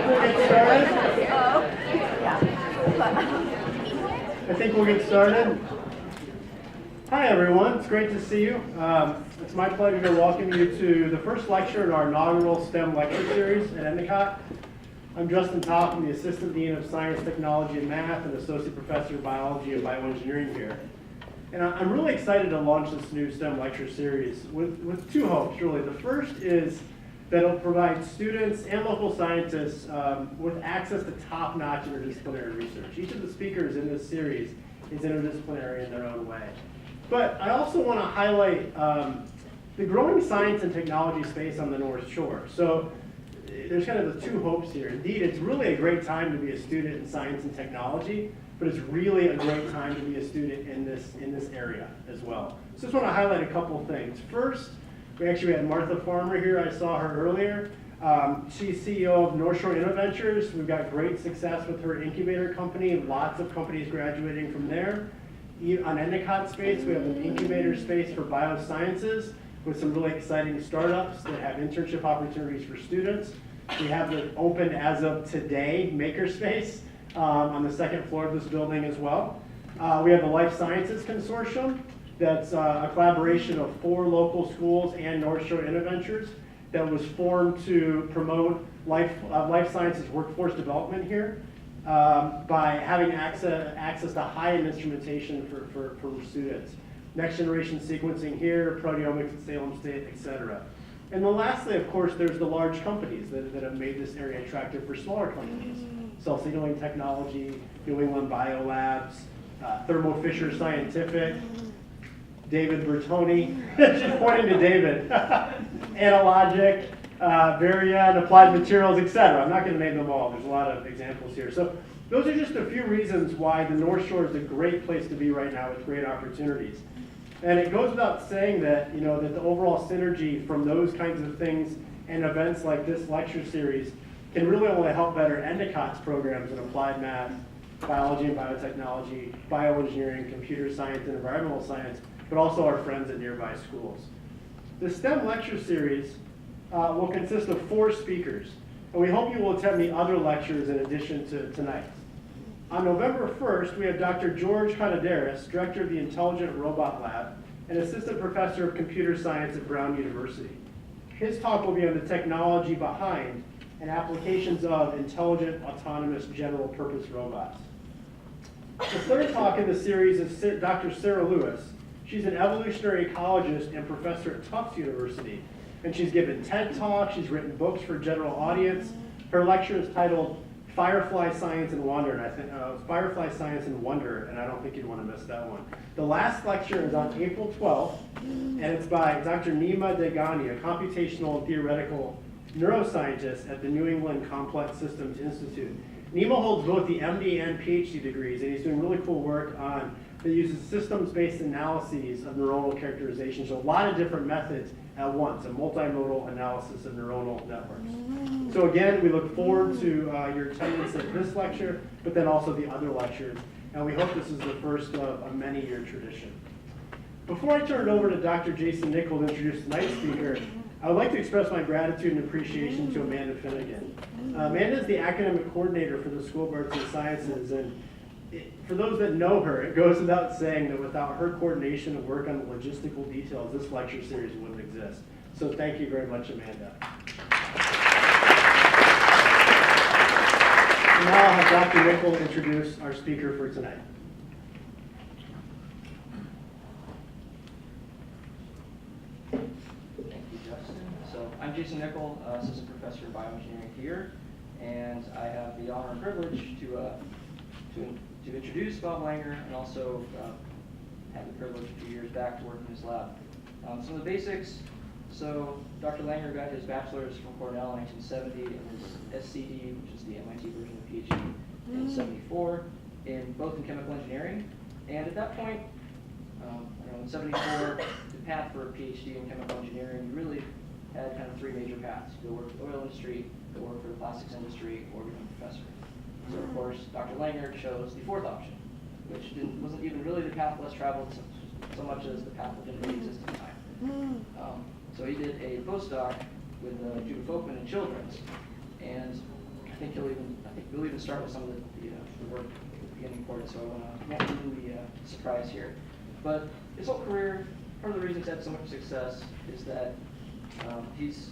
I think we'll get started. Hi everyone, it's great to see you. It's my pleasure to welcome you to the first lecture in our inaugural STEM lecture series at Endicott. I'm Justin Topp, I'm the Assistant Dean of Science, Technology, and Math and Associate Professor of Biology and Bioengineering here. And I'm really excited to launch this new STEM lecture series with two hopes, really. The first is that it'll provide students and local scientists with access to top-notch interdisciplinary research. Each of the speakers in this series is interdisciplinary in their own way. But I also want to highlight the growing science and technology space on the North Shore. So there's kind of the two hopes here. Indeed, it's really a great time to be a student in science and technology, but it's really a great time to be a student in this area as well. So just want to highlight a couple things. First, we actually had Martha Farmer here. I saw her earlier. She's CEO of North Shore InnoVentures. We've got great success with her incubator company. Lots of companies graduating from there. On Endicott space, we have an incubator space for biosciences with some really exciting startups that have internship opportunities for students. We have the open as of today makerspace on the second floor of this building as well. We have the Life Sciences Consortium. That's a collaboration of 4 local schools and North Shore InnoVentures that was formed to promote life sciences workforce development here by having access to high-end instrumentation for students. Next generation sequencing here, proteomics at Salem State, et cetera. And then lastly, of course, there's the large companies that have made this area attractive for smaller companies. Cell signaling technology, New England Biolabs, Thermo Fisher Scientific, David Bertoni, she's pointing to David, Analogic, Varian, Applied Materials, etc. I'm not going to name them all. There's a lot of examples here. So those are just a few reasons why the North Shore is a great place to be right now with great opportunities. And it goes without saying that, that the overall synergy from those kinds of things and events like this lecture series can really only help better Endicott's programs in applied math, biology and biotechnology, bioengineering, computer science, and environmental science, but also our friends at nearby schools. The STEM lecture series will consist of 4 speakers, and we hope you will attend the other lectures in addition to tonight's. On November 1st, we have Dr. George Conadaris, Director of the Intelligent Robot Lab and Assistant Professor of Computer Science at Brown University. His talk will be on the technology behind and applications of intelligent, autonomous, general-purpose robots. The third talk in the series is Dr. Sarah Lewis. She's an evolutionary ecologist and professor at Tufts University, and she's given TED Talks, she's written books for general audience. Her lecture is titled Firefly Science and Wonder, and I think Firefly Science and Wonder, and I don't think you'd want to miss that one. The last lecture is on April 12th, and it's by Dr. Nima Degani, a computational and theoretical neuroscientist at the New England Complex Systems Institute. Nima holds both the MD and PhD degrees, and he's doing really cool work that uses systems-based analyses of neuronal characterization, so a lot of different methods at once, a multimodal analysis of neuronal networks. So again, we look forward to your attendance at this lecture, but then also the other lectures, and we hope this is the first of a many-year tradition. Before I turn it over to Dr. Jason Nickel to introduce tonight's speaker, I would like to express my gratitude and appreciation to Amanda Finnegan. Amanda is the academic coordinator for the School of Arts and Sciences, and for those that know her, it goes without saying that without her coordination and work on the logistical details, this lecture series wouldn't exist. So thank you very much, Amanda. And now I'll have Dr. Nickel introduce our speaker for tonight. So I'm Jason Nickel, Assistant Professor of Bioengineering here, and I have the honor and privilege to introduce Bob Langer and also had the privilege a few years back to work in his lab. Some of the basics, so Dr. Langer got his bachelor's from Cornell in 1970 and his SCD, which is the MIT version of PhD, in 74, both in chemical engineering. And at that point, in 74, the path for a PhD in chemical engineering, you really had kind of 3 major paths. You go work for the oil industry, go work for the plastics industry, or become a professor. So of course, Dr. Langer chose the 4th option, which wasn't even really the path less traveled so much as the path that didn't really exist at the time. So he did a postdoc with Judah Folkman in Children's, and I think we'll even start with some of the work at the beginning part, so I won't ruin the surprise here. But his whole career, part of the reason he's had so much success is that he's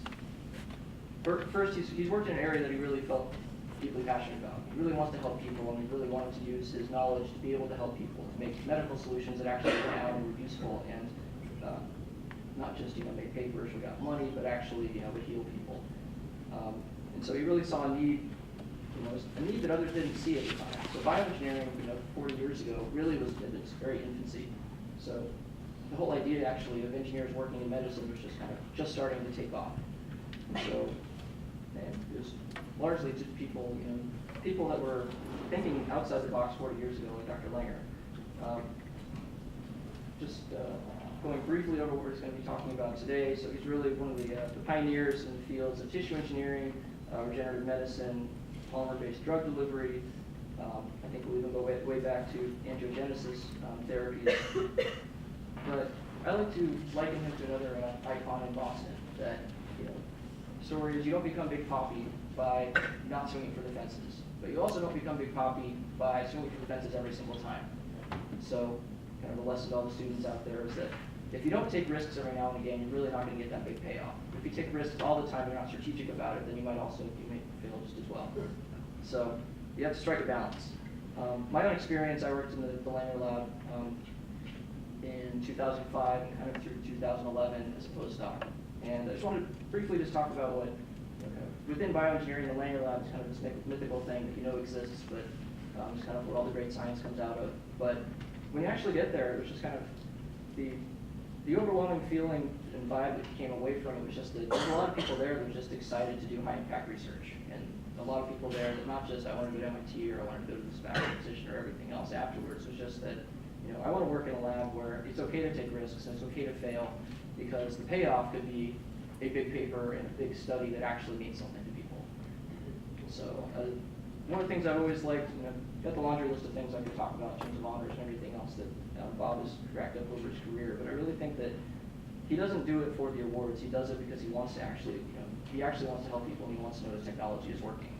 worked in an area that he really felt deeply passionate about. He really wants to help people, and he really wanted to use his knowledge to be able to help people, to make medical solutions that actually went out and were useful, and not just make papers or got money, but actually would heal people. And so he really saw a need, a need that others didn't see at the time. So bioengineering, 40 years ago, really was in its very infancy. So the whole idea actually of engineers working in medicine was just starting to take off. So, and it was largely just people, people that were thinking outside the box 40 years ago, like Dr. Langer. Going briefly over what he's going to be talking about today. So he's really one of the pioneers in the fields of tissue engineering, regenerative medicine, polymer-based drug delivery. I think we'll even go way back to angiogenesis therapies. But I like to liken him to another icon in Boston that, the story is you don't become Big Papi by not swinging for the fences, but you also don't become Big Papi by swinging for the fences every single time. So kind of the lesson to all the students out there is that if you don't take risks every now and again, you're really not going to get that big payoff. If you take risks all the time, you're not strategic about it, then you may fail just as well. So you have to strike a balance. My own experience, I worked in the Polymer lab in 2005 and kind of through 2011 as a postdoc. And I just wanted to briefly just talk about what, within bioengineering, the Langer lab is kind of this mythical thing that exists, but it's kind of where all the great science comes out of. But when you actually get there, it was just kind of the overwhelming feeling and vibe that came away from it was just that there were a lot of people there that were just excited to do high-impact research. And a lot of people there that not just, I want to go to MIT or I want to go to this faculty position or everything else afterwards. It was just that, I want to work in a lab where it's okay to take risks and it's okay to fail because the payoff could be a big paper and a big study that actually means something to people. So one of the things I've always liked, got the laundry list of things I could talk about in terms of honors and everything else that Bob has racked up over his career, but I really think that he doesn't do it for the awards. He does it because he wants to actually, he actually wants to help people and he wants to know his technology is working.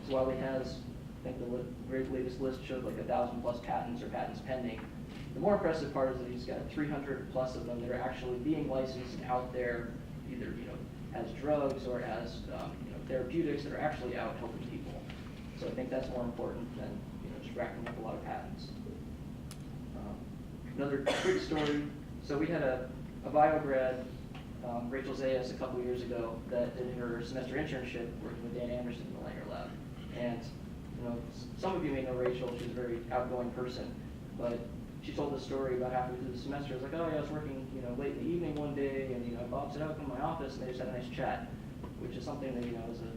So while he has, I think the very latest list showed like 1,000+ patents or patents pending, the more impressive part is that he's got 300+ of them that are actually being licensed out there, either as drugs or as therapeutics that are actually out helping people. So I think that's more important than just racking up a lot of patents. Another quick story. So we had a bio grad, Rachel Zayas, a couple years ago that did her semester internship working with Dan Anderson in the Langer lab. And some of you may know Rachel. She's a very outgoing person, but she told the story about halfway through the semester. It was like, oh yeah, I was working late in the evening one day, and Bob said, oh, come to my office, and they just had a nice chat, which is something that as a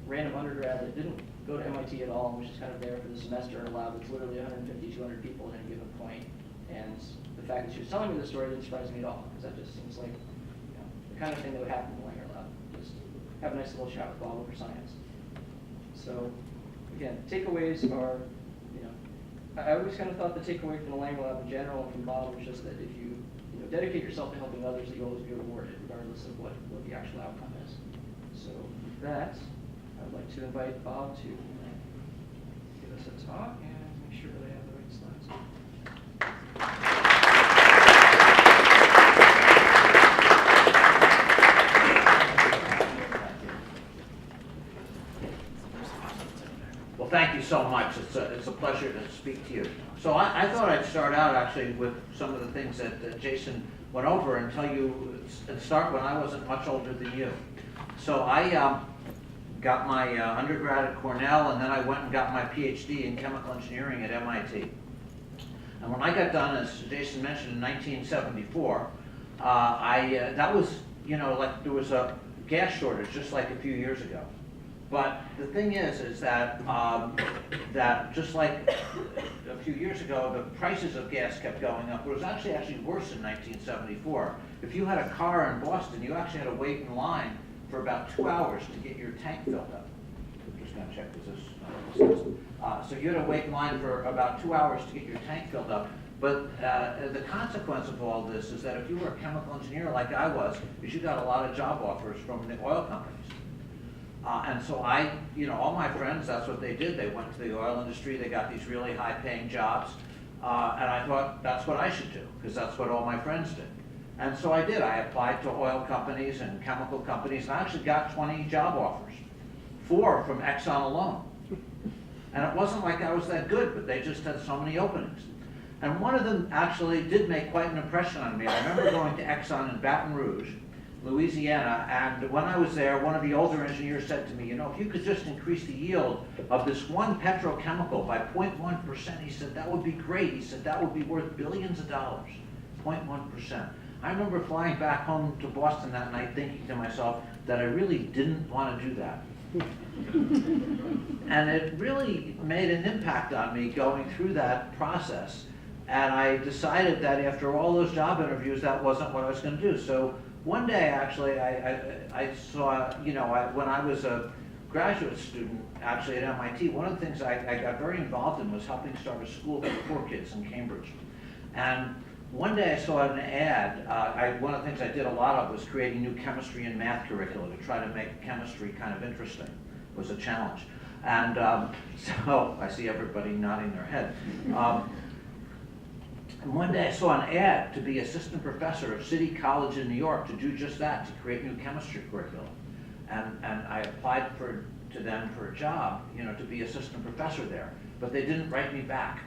random undergrad that didn't go to MIT at all, and was just kind of there for the semester in a lab that's literally 150, 200 people at any given point. And the fact that she was telling me the story didn't surprise me at all, because that just seems like the kind of thing that would happen in the Langer lab. Just have a nice little chat with Bob over science. So again, takeaways are, I always kind of thought the takeaway from the Langer lab in general and from Bob was just that if you dedicate yourself to helping others, that you'll always be rewarded, regardless of what the actual outcome is. So with that, I would like to invite Bob to give us a talk and make sure that I have the right slides. Well, thank you so much. It's a pleasure to speak to you. So I thought I'd start out actually with some of the things that Jason went over and tell you and start when I wasn't much older than you. So I got my undergrad at Cornell, and then I went and got my PhD in chemical engineering at MIT. And when I got done, as Jason mentioned, in 1974, that was, like there was a gas shortage just like a few years ago. But the thing is that that just like a few years ago, the prices of gas kept going up. It was actually worse in 1974. If you had a car in Boston, you actually had to wait in line for about 2 hours to get your tank filled up. I'm just going to check, so you had to wait in line for about 2 hours to get your tank filled up. But the consequence of all this is that if you were a chemical engineer like I was, is you got a lot of job offers from the oil companies. And so all my friends, that's what they did. They went to the oil industry, they got these really high-paying jobs, and I thought that's what I should do, because that's what all my friends did. And so I did. I applied to oil companies and chemical companies, and I actually got 20 job offers, 4 from Exxon alone. And it wasn't like I was that good, but they just had so many openings. And one of them actually did make quite an impression on me. I remember going to Exxon in Baton Rouge, Louisiana, and when I was there, one of the older engineers said to me, if you could just increase the yield of this one petrochemical by 0.1%, he said, that would be great. He said, that would be worth billions of dollars, 0.1%. I remember flying back home to Boston that night thinking to myself that I really didn't want to do that. And it really made an impact on me going through that process. And I decided that after all those job interviews, that wasn't what I was going to do. So one day, actually, I saw, when I was a graduate student, actually at MIT, one of the things I got very involved in was helping start a school for poor kids in Cambridge. And one day I saw an ad. One of the things I did a lot of was creating new chemistry and math curricula to try to make chemistry kind of interesting. It was a challenge. And so I see everybody nodding their head. And one day I saw an ad to be assistant professor of City College in New York to do just that, to create new chemistry curriculum. And I applied to them for a job, to be assistant professor there. But they didn't write me back.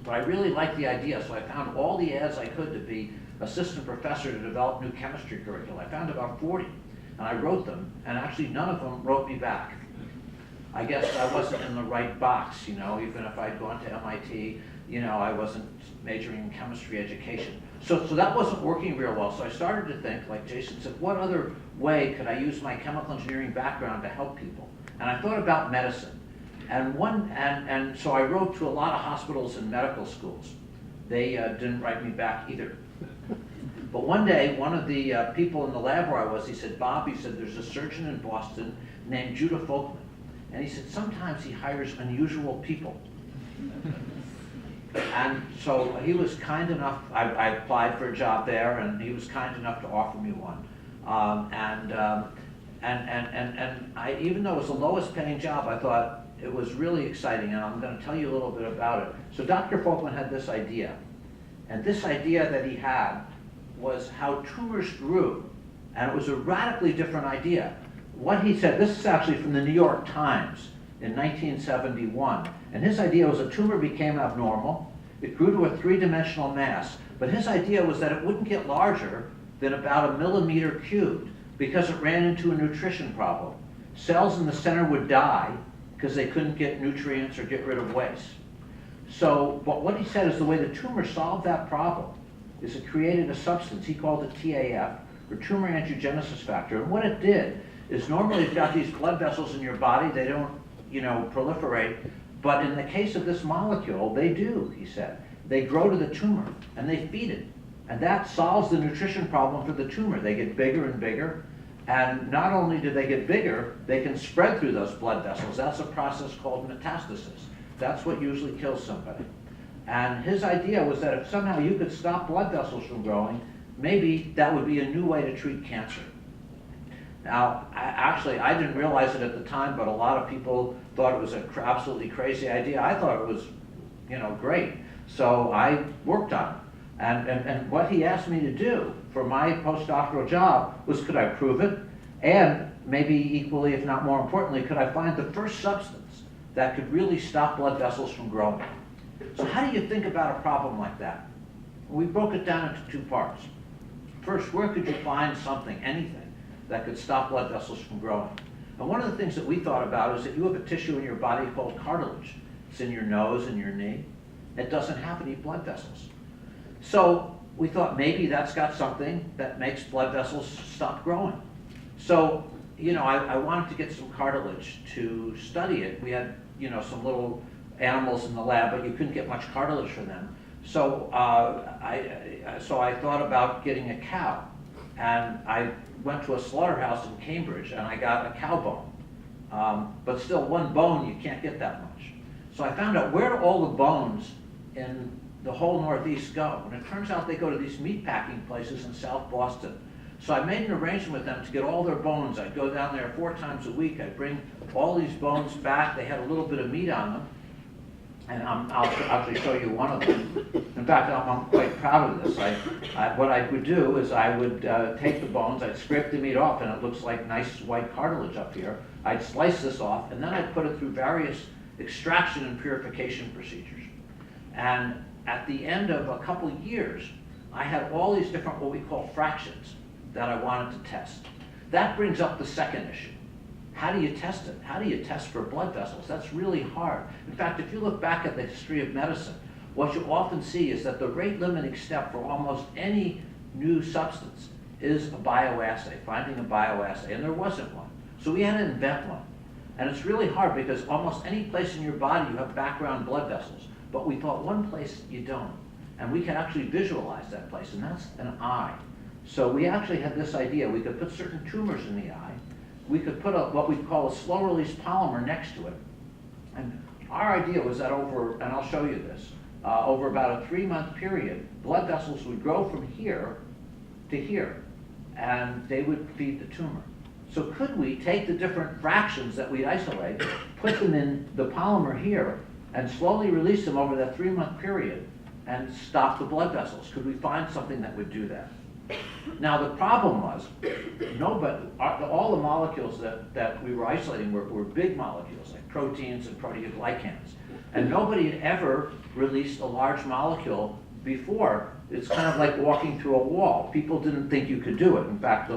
But I really liked the idea, so I found all the ads I could to be assistant professor to develop new chemistry curricula. I found about 40, and I wrote them, and actually none of them wrote me back. I guess I wasn't in the right box, even if I'd gone to MIT, I wasn't majoring in chemistry education. So that wasn't working real well, so I started to think, like Jason said, what other way could I use my chemical engineering background to help people? And I thought about medicine. And so I wrote to a lot of hospitals and medical schools. They didn't write me back either. But one day, one of the people in the lab where I was, he said, Bob, he said, there's a surgeon in Boston named Judah Folkman. And he said, sometimes he hires unusual people. And so he was kind enough, I applied for a job there, and he was kind enough to offer me one. And even though it was the lowest paying job, I thought it was really exciting, and I'm going to tell you a little bit about it. So Dr. Folkman had this idea, and this idea that he had was how tumors grew, and it was a radically different idea. What he said, this is actually from the New York Times in 1971, and his idea was a tumor became abnormal, it grew to a 3-dimensional mass, but his idea was that it wouldn't get larger than about 1 millimeter cubed because it ran into a nutrition problem. Cells in the center would die because they couldn't get nutrients or get rid of waste. So, but what he said is the way the tumor solved that problem is it created a substance, he called it TAF, or tumor angiogenesis factor, and what it did is normally you've got these blood vessels in your body, they don't, proliferate, but in the case of this molecule, they do, he said. They grow to the tumor, and they feed it, and that solves the nutrition problem for the tumor. They get bigger and bigger, and not only do they get bigger, they can spread through those blood vessels. That's a process called metastasis. That's what usually kills somebody. And his idea was that if somehow you could stop blood vessels from growing, maybe that would be a new way to treat cancer. Now, I didn't realize it at the time, but a lot of people thought it was an absolutely crazy idea. I thought it was, great. So I worked on it. And what he asked me to do for my postdoctoral job was, could I prove it? And maybe equally, if not more importantly, could I find the first substance that could really stop blood vessels from growing? So how do you think about a problem like that? We broke it down into 2 parts. First, where could you find something, anything, that could stop blood vessels from growing? And one of the things that we thought about is that you have a tissue in your body called cartilage. It's in your nose and your knee. It doesn't have any blood vessels. So we thought maybe that's got something that makes blood vessels stop growing. So, I wanted to get some cartilage to study it. We had, some little animals in the lab, but you couldn't get much cartilage from them. So I thought about getting a cow. And I went to a slaughterhouse in Cambridge and I got a cow bone. But still, one bone, you can't get that much. So I found out where do all the bones in the whole Northeast go. And it turns out they go to these meat packing places in South Boston. So I made an arrangement with them to get all their bones. I'd go down there 4 times a week. I'd bring all these bones back. They had a little bit of meat on them. And I'll actually show you one of them. In fact, I'm quite proud of this. What I would do is I would take the bones, I'd scrape the meat off, and it looks like nice white cartilage up here. I'd slice this off, and then I'd put it through various extraction and purification procedures. And at the end of a couple years, I had all these different what we call fractions that I wanted to test. That brings up the second issue. How do you test it? How do you test for blood vessels? That's really hard. In fact, if you look back at the history of medicine, what you often see is that the rate-limiting step for almost any new substance is a bioassay, finding a bioassay, and there wasn't one. So we had to invent one. And it's really hard because almost any place in your body you have background blood vessels, but we thought one place you don't. And we can actually visualize that place, and that's an eye. So we actually had this idea. We could put certain tumors in the eye. We could put what we call a slow-release polymer next to it. And our idea was that over, and I'll show you this, over about a 3-month period, blood vessels would grow from here to here, and they would feed the tumor. So could we take the different fractions that we'd isolate, put them in the polymer here, and slowly release them over that 3-month period and stop the blood vessels? Could we find something that would do that? Now the problem was, all the molecules that we were isolating were big molecules, like proteins and proteoglycans. And nobody had ever released a large molecule before. It's kind of like walking through a wall. People didn't think you could do it. In fact,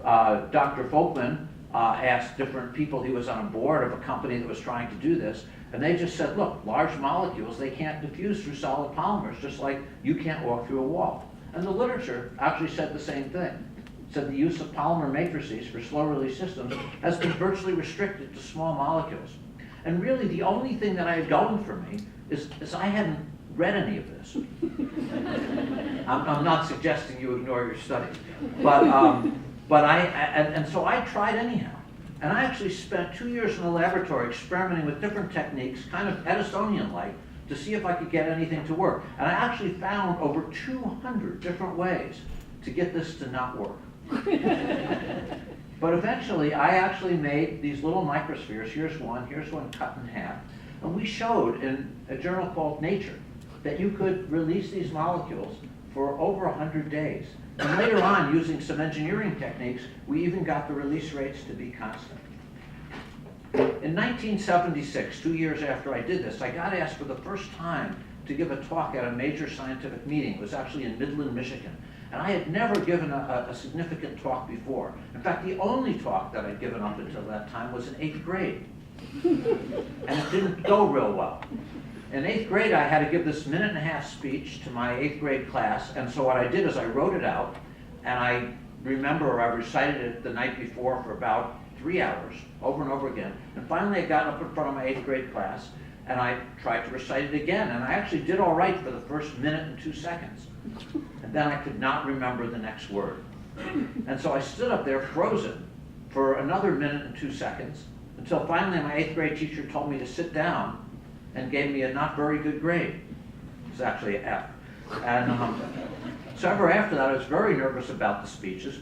Dr. Folkman asked different people, he was on a board of a company that was trying to do this, and they just said, look, large molecules, they can't diffuse through solid polymers, just like you can't walk through a wall. And the literature actually said the same thing. It said the use of polymer matrices for slow-release systems has been virtually restricted to small molecules. And really, the only thing that I had going for me is I hadn't read any of this. I'm not suggesting you ignore your studies, and so I tried anyhow. And I actually spent 2 years in the laboratory experimenting with different techniques, kind of Edisonian-like, to see if I could get anything to work. And I actually found over 200 different ways to get this to not work. But eventually, I actually made these little microspheres. Here's one cut in half. And we showed in a journal called Nature that you could release these molecules for over 100 days. And later on, using some engineering techniques, we even got the release rates to be constant. In 1976, 2 years after I did this, I got asked for the first time to give a talk at a major scientific meeting. It was actually in Midland, Michigan. And I had never given a significant talk before. In fact, the only talk that I'd given up until that time was in 8th grade. And it didn't go real well. In 8th grade, I had to give this 1.5-minute speech to my 8th grade class. And so what I did is I wrote it out, and I recited it the night before for about 3 hours, over and over again. And finally, I got up in front of my 8th grade class, and I tried to recite it again. And I actually did all right for the first 1 minute and 2 seconds. And then I could not remember the next word. And so I stood up there frozen for another 1 minute and 2 seconds, until finally my 8th grade teacher told me to sit down and gave me a not very good grade. It was actually an F. And so ever after that, I was very nervous about the speeches.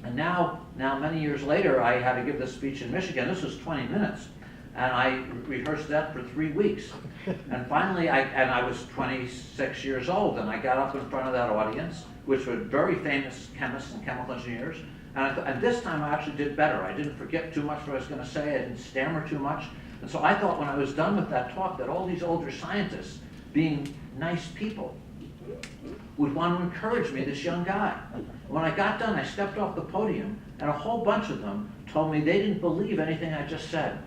And now many years later, I had to give this speech in Michigan. This was 20 minutes. And I rehearsed that for 3 weeks. And finally, I was 26 years old, and I got up in front of that audience, which were very famous chemists and chemical engineers. And this time I actually did better. I didn't forget too much what I was going to say. I didn't stammer too much. And so I thought when I was done with that talk that all these older scientists, being nice people, would want to encourage me, this young guy. When I got done, I stepped off the podium, and a whole bunch of them told me they didn't believe anything I just said.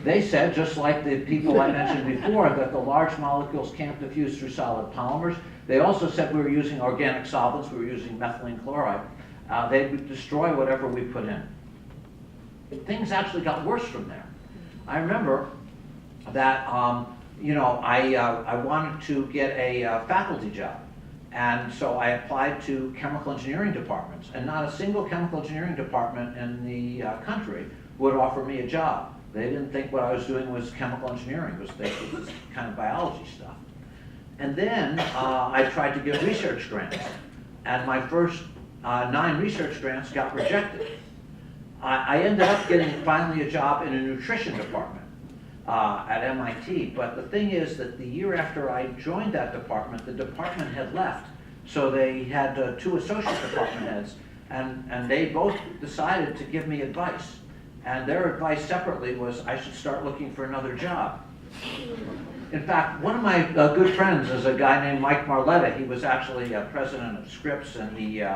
They said, just like the people I mentioned before, that the large molecules can't diffuse through solid polymers. They also said we were using organic solvents, we were using methylene chloride. They would destroy whatever we put in. Things actually got worse from there. I remember that I wanted to get a faculty job. And so I applied to chemical engineering departments, and not a single chemical engineering department in the country would offer me a job. They didn't think what I was doing was chemical engineering, it was kind of biology stuff. And then I tried to get research grants. And my first 9 research grants got rejected. I ended up getting finally a job in a nutrition department at MIT, but the thing is that the year after I joined that department, the department had left. So they had 2 associate department heads, and they both decided to give me advice. And their advice separately was I should start looking for another job. In fact, one of my good friends is a guy named Mike Marletta. He was actually president of Scripps, and he is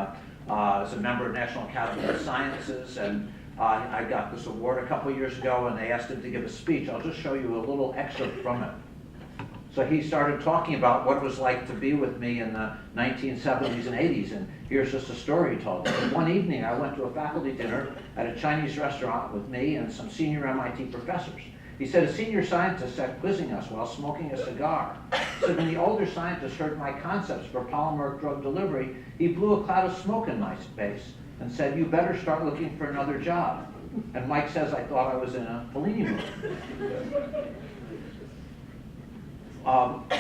a member of National Academy of Sciences. And I got this award a couple years ago, and they asked him to give a speech. I'll just show you a little excerpt from it. So he started talking about what it was like to be with me in the 1970s and 80s, and here's just a story he told me. One evening I went to a faculty dinner at a Chinese restaurant with me and some senior MIT professors. He said a senior scientist sat quizzing us while smoking a cigar. He said when the older scientist heard my concepts for polymer drug delivery, he blew a cloud of smoke in my face and said, "You better start looking for another job." And Mike says I thought I was in a Fellini movie.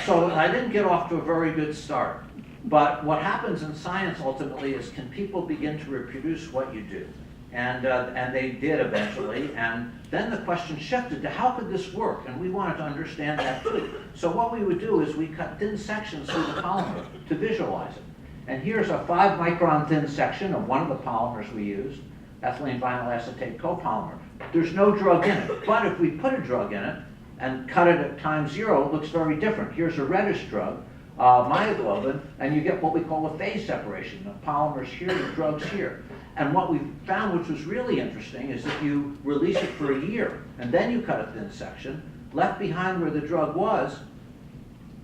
So I didn't get off to a very good start. But what happens in science ultimately is, can people begin to reproduce what you do? And they did eventually. And then the question shifted to how could this work? And we wanted to understand that too. So what we would do is we cut thin sections through the polymer to visualize it. And here's a 5-micron thin section of one of the polymers we used, ethylene vinyl acetate copolymer. There's no drug in it. But if we put a drug in it, and cut it at time 0, it looks very different. Here's a reddish drug, myoglobin, and you get what we call a phase separation. The polymers here, the drugs here. And what we found, which was really interesting, is if you release it for a year, and then you cut a thin section, left behind where the drug was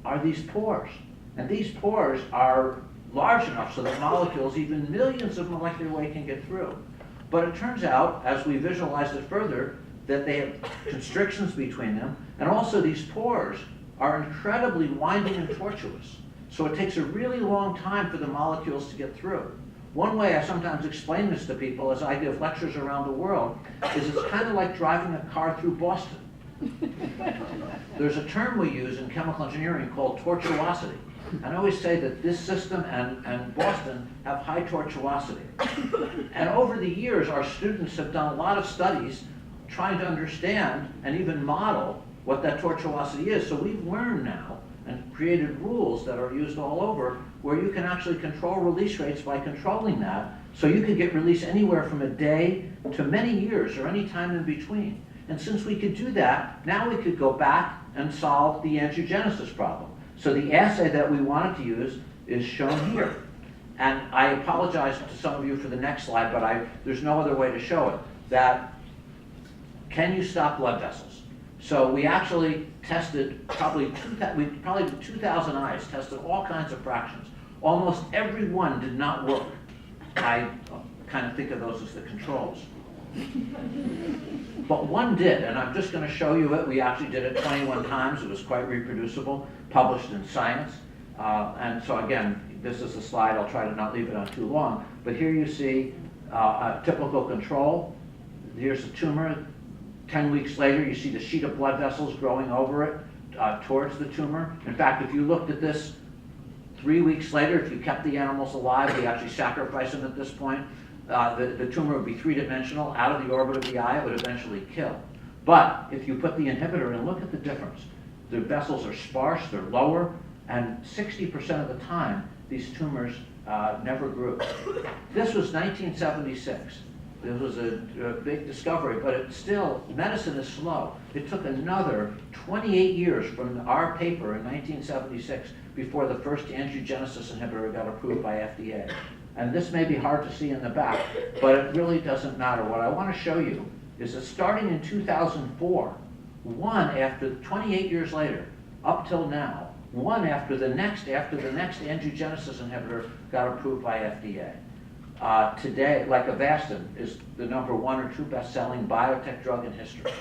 are these pores. And these pores are large enough so that molecules, even millions of molecular weight, can get through. But it turns out, as we visualized it further, that they have constrictions between them, and also these pores are incredibly winding and tortuous. So it takes a really long time for the molecules to get through. One way I sometimes explain this to people as I give lectures around the world is it's kind of like driving a car through Boston. There's a term we use in chemical engineering called tortuosity. And I always say that this system and Boston have high tortuosity. And over the years, our students have done a lot of studies trying to understand and even model what that tortuosity is. So we've learned now and created rules that are used all over where you can actually control release rates by controlling that. So you could get release anywhere from a day to many years or any time in between. And since we could do that, now we could go back and solve the angiogenesis problem. So the assay that we wanted to use is shown here. And I apologize to some of you for the next slide, but there's no other way to show it. That can you stop blood vessels? So we actually tested probably 2,000 eyes, tested all kinds of fractions. Almost every one did not work. I kind of think of those as the controls. But one did, and I'm just going to show you it. We actually did it 21 times. It was quite reproducible, published in Science. And so again, this is a slide. I'll try to not leave it on too long. But here you see a typical control. Here's the tumor. 10 weeks later, you see the sheet of blood vessels growing over it towards the tumor. In fact, if you looked at this 3 weeks later, if you kept the animals alive, we actually sacrifice them at this point, the tumor would be 3-dimensional, out of the orbit of the eye, it would eventually kill. But if you put the inhibitor in, look at the difference. The vessels are sparse, they're lower, and 60% of the time, these tumors never grew. This was 1976. This was a big discovery, but it's still, medicine is slow. It took another 28 years from our paper in 1976 before the first angiogenesis inhibitor got approved by FDA. And this may be hard to see in the back, but it really doesn't matter. What I want to show you is that starting in 2004, after 28 years later, up till now, one after the next angiogenesis inhibitor got approved by FDA. Today, like Avastin, is the #1 or 2 best-selling biotech drug in history.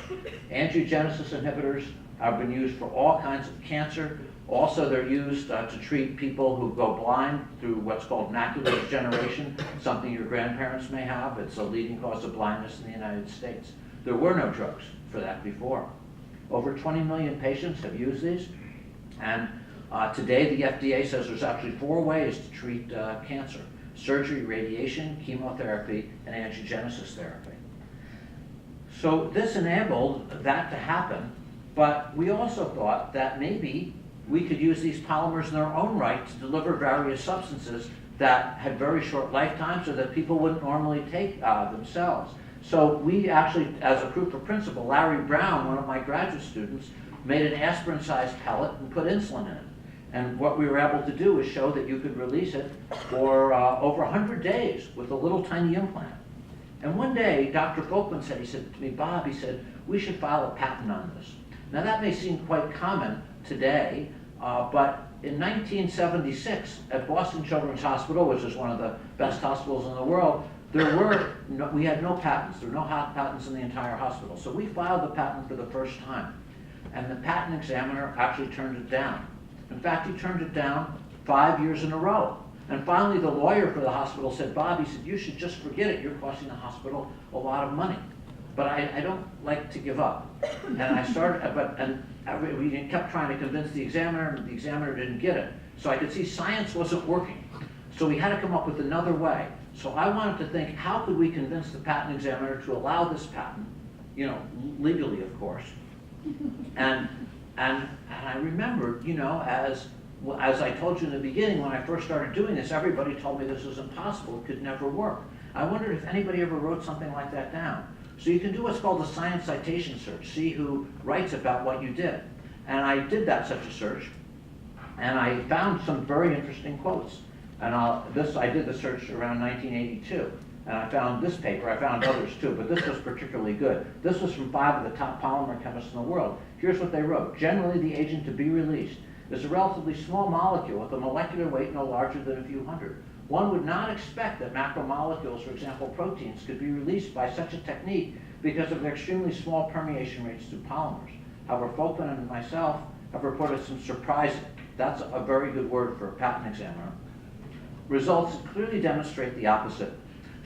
Angiogenesis inhibitors have been used for all kinds of cancer. Also, they're used to treat people who go blind through what's called macular degeneration, something your grandparents may have. It's a leading cause of blindness in the United States. There were no drugs for that before. Over 20 million patients have used these. And today, the FDA says there's actually 4 ways to treat cancer. surgery, radiation, chemotherapy, and angiogenesis therapy. So this enabled that to happen, but we also thought that maybe we could use these polymers in their own right to deliver various substances that had very short lifetimes or that people wouldn't normally take themselves. So we actually, as a proof of principle, Larry Brown, one of my graduate students, made an aspirin-sized pellet and put insulin in it. And what we were able to do is show that you could release it for over 100 days with a little tiny implant. And one day, Dr. Folkman said, he said to me, Bob, he said, we should file a patent on this. Now that may seem quite common today, but in 1976 at Boston Children's Hospital, which is one of the best hospitals in the world, we had no patents. There were no patents in the entire hospital. So we filed the patent for the first time. And the patent examiner actually turned it down. In fact, he turned it down 5 years in a row. And finally, the lawyer for the hospital said, Bob, he said, you should just forget it. You're costing the hospital a lot of money. But I don't like to give up. And I started, we kept trying to convince the examiner, and the examiner didn't get it. So I could see science wasn't working. So we had to come up with another way. So I wanted to think, how could we convince the patent examiner to allow this patent, you know, legally, of course. And I remembered, you know, as I told you in the beginning, when I first started doing this, everybody told me this was impossible, it could never work. I wondered if anybody ever wrote something like that down. So you can do what's called a science citation search, see who writes about what you did. And I did such a search, and I found some very interesting quotes. And I did the search around 1982, and I found this paper. I found others too, but this was particularly good. This was from 5 of the top polymer chemists in the world. Here's what they wrote. Generally, the agent to be released is a relatively small molecule with a molecular weight no larger than a few hundred. One would not expect that macromolecules, for example proteins, could be released by such a technique because of their extremely small permeation rates through polymers. However, Folkman and myself have reported some surprising, that's a very good word for a patent examiner, results that clearly demonstrate the opposite.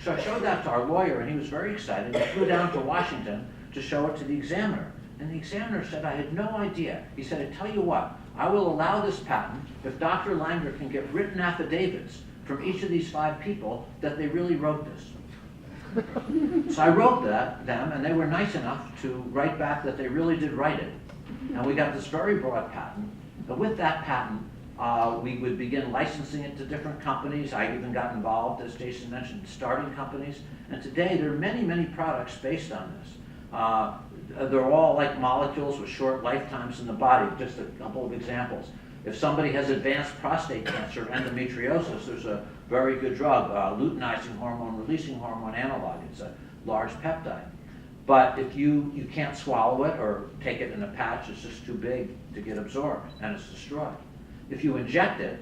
So I showed that to our lawyer, and he was very excited. He flew down to Washington to show it to the examiner. And the examiner said, I had no idea. He said, I tell you what, I will allow this patent if Dr. Langer can get written affidavits from each of these 5 people that they really wrote this. So I wrote them, and they were nice enough to write back that they really did write it. And we got this very broad patent. But with that patent, we would begin licensing it to different companies. I even got involved, as Jason mentioned, starting companies. And today, there are many, many products based on this. They're all like molecules with short lifetimes in the body. Just a couple of examples. If somebody has advanced prostate cancer, endometriosis, there's a very good drug, luteinizing hormone, releasing hormone analog. It's a large peptide. But if you can't swallow it or take it in a patch, it's just too big to get absorbed and it's destroyed. If you inject it,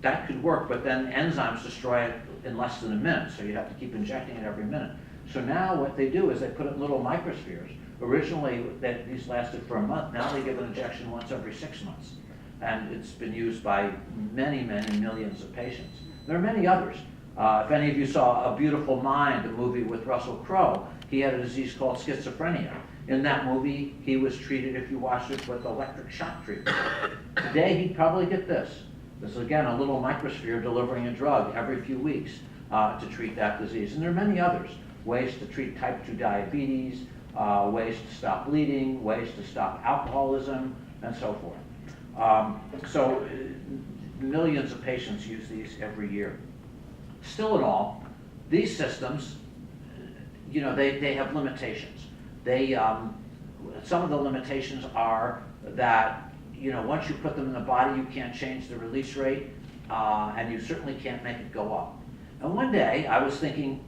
that could work, but then enzymes destroy it in less than a minute, so you have to keep injecting it every minute. So now what they do is they put it in little microspheres. Originally, these lasted for a month. Now they give an injection once every 6 months. And it's been used by many, many millions of patients. There are many others. If any of you saw A Beautiful Mind, the movie with Russell Crowe, he had a disease called schizophrenia. In that movie, he was treated, if you watched it, with electric shock treatment. Today, he'd probably get this. This is, again, a little microsphere delivering a drug every few weeks to treat that disease. And there are many others. Ways to treat type 2 diabetes, ways to stop bleeding, ways to stop alcoholism, and so forth. Millions of patients use these every year. Still in all, these systems, you know, they have limitations. Some of the limitations are that, you know, once you put them in the body, you can't change the release rate, and you certainly can't make it go up. And one day, I was thinking,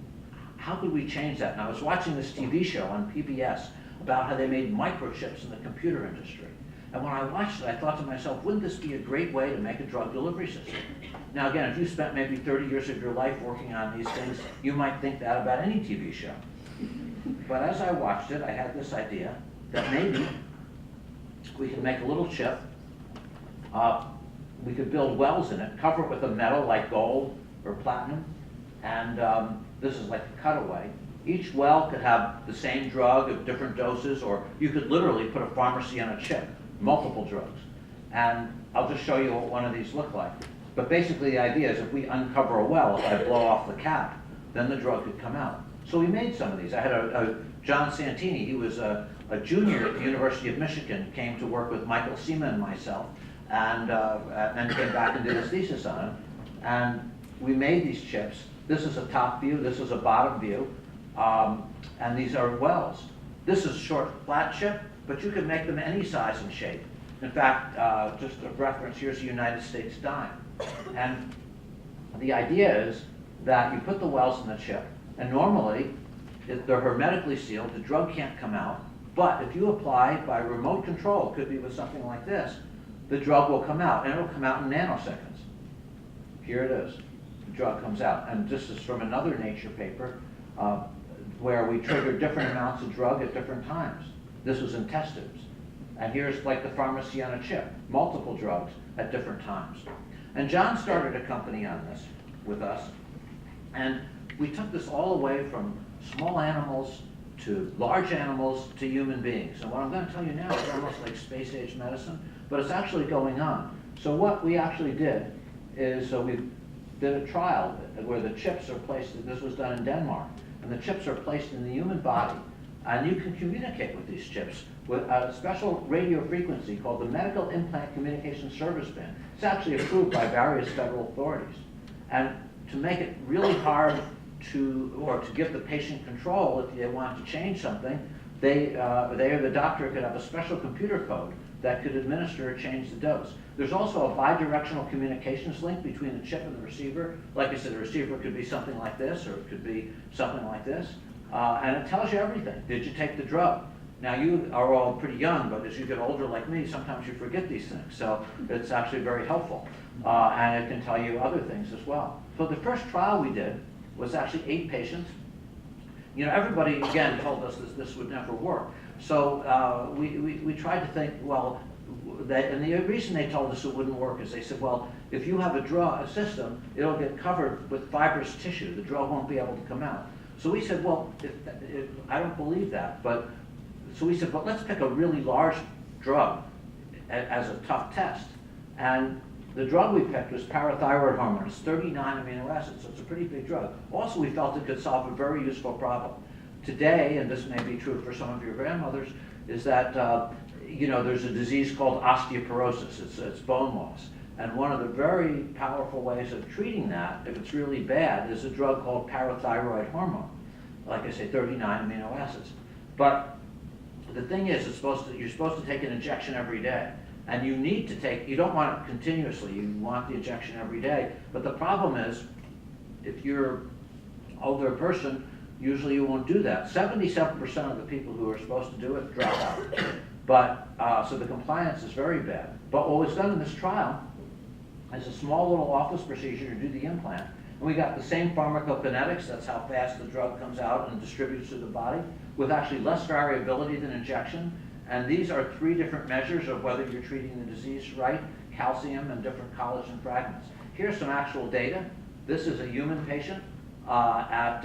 how could we change that? And I was watching this TV show on PBS about how they made microchips in the computer industry. And when I watched it, I thought to myself, wouldn't this be a great way to make a drug delivery system? Now again, if you spent maybe 30 years of your life working on these things, you might think that about any TV show. But as I watched it, I had this idea that maybe we could make a little chip, we could build wells in it, cover it with a metal like gold or platinum, and this is like a cutaway. Each well could have the same drug of different doses, or you could literally put a pharmacy on a chip, multiple drugs. And I'll just show you what one of these look like. But basically the idea is if we uncover a well, if I blow off the cap, then the drug could come out. So we made some of these. I had John Santini, he was a junior at the University of Michigan, came to work with Michael Seaman and myself, and came back and did his thesis on it. And we made these chips. This is a top view, this is a bottom view, and these are wells. This is a short, flat chip, but you can make them any size and shape. In fact, just a reference, here's a United States dime. And the idea is that you put the wells in the chip, and normally they're hermetically sealed, the drug can't come out, but if you apply by remote control, could be with something like this, the drug will come out, and it'll come out in nanoseconds. Here it is, the drug comes out. And this is from another Nature paper where we triggered different amounts of drug at different times. This was in test tubes. And here's like the pharmacy on a chip, multiple drugs at different times. And John started a company on this with us, and we took this all the way from small animals to large animals to human beings. And what I'm going to tell you now is almost like space-age medicine, but it's actually going on. So what we actually did is we did a trial where the chips are placed, this was done in Denmark, and the chips are placed in the human body, and you can communicate with these chips with a special radio frequency called the Medical Implant Communication Service Band. It's actually approved by various federal authorities. And to make it really hard to give the patient control if they want to change something, they or the doctor could have a special computer code that could administer or change the dose. There's also a bidirectional communications link between the chip and the receiver. Like I said, the receiver could be something like this, or it could be something like this. And it tells you everything. Did you take the drug? Now you are all pretty young, but as you get older like me, sometimes you forget these things. So it's actually very helpful. And it can tell you other things as well. So the first trial we did was actually 8 patients. You know, everybody, again, told us this would never work. So we tried to think, well, and the reason they told us it wouldn't work is they said, well, if you have a system, it'll get covered with fibrous tissue. The drug won't be able to come out. So we said, well, I don't believe that. So we said, well, let's pick a really large drug as a tough test. And the drug we picked was parathyroid hormone. It's 39 amino acids, so it's a pretty big drug. Also, we felt it could solve a very useful problem. Today, and this may be true for some of your grandmothers, is that you know, there's a disease called osteoporosis. It's bone loss. And one of the very powerful ways of treating that, if it's really bad, is a drug called parathyroid hormone. Like I say, 39 amino acids. But the thing is, you're supposed to take an injection every day. And you need to take, you don't want it continuously, you want the injection every day. But the problem is, if you're an older person, usually you won't do that. 77% of the people who are supposed to do it drop out. But, so the compliance is very bad. But what was done in this trial is a small little office procedure to do the implant. And we got the same pharmacokinetics, that's how fast the drug comes out and distributes through the body, with actually less variability than injection. And these are 3 different measures of whether you're treating the disease right, calcium and different collagen fragments. Here's some actual data. This is a human patient at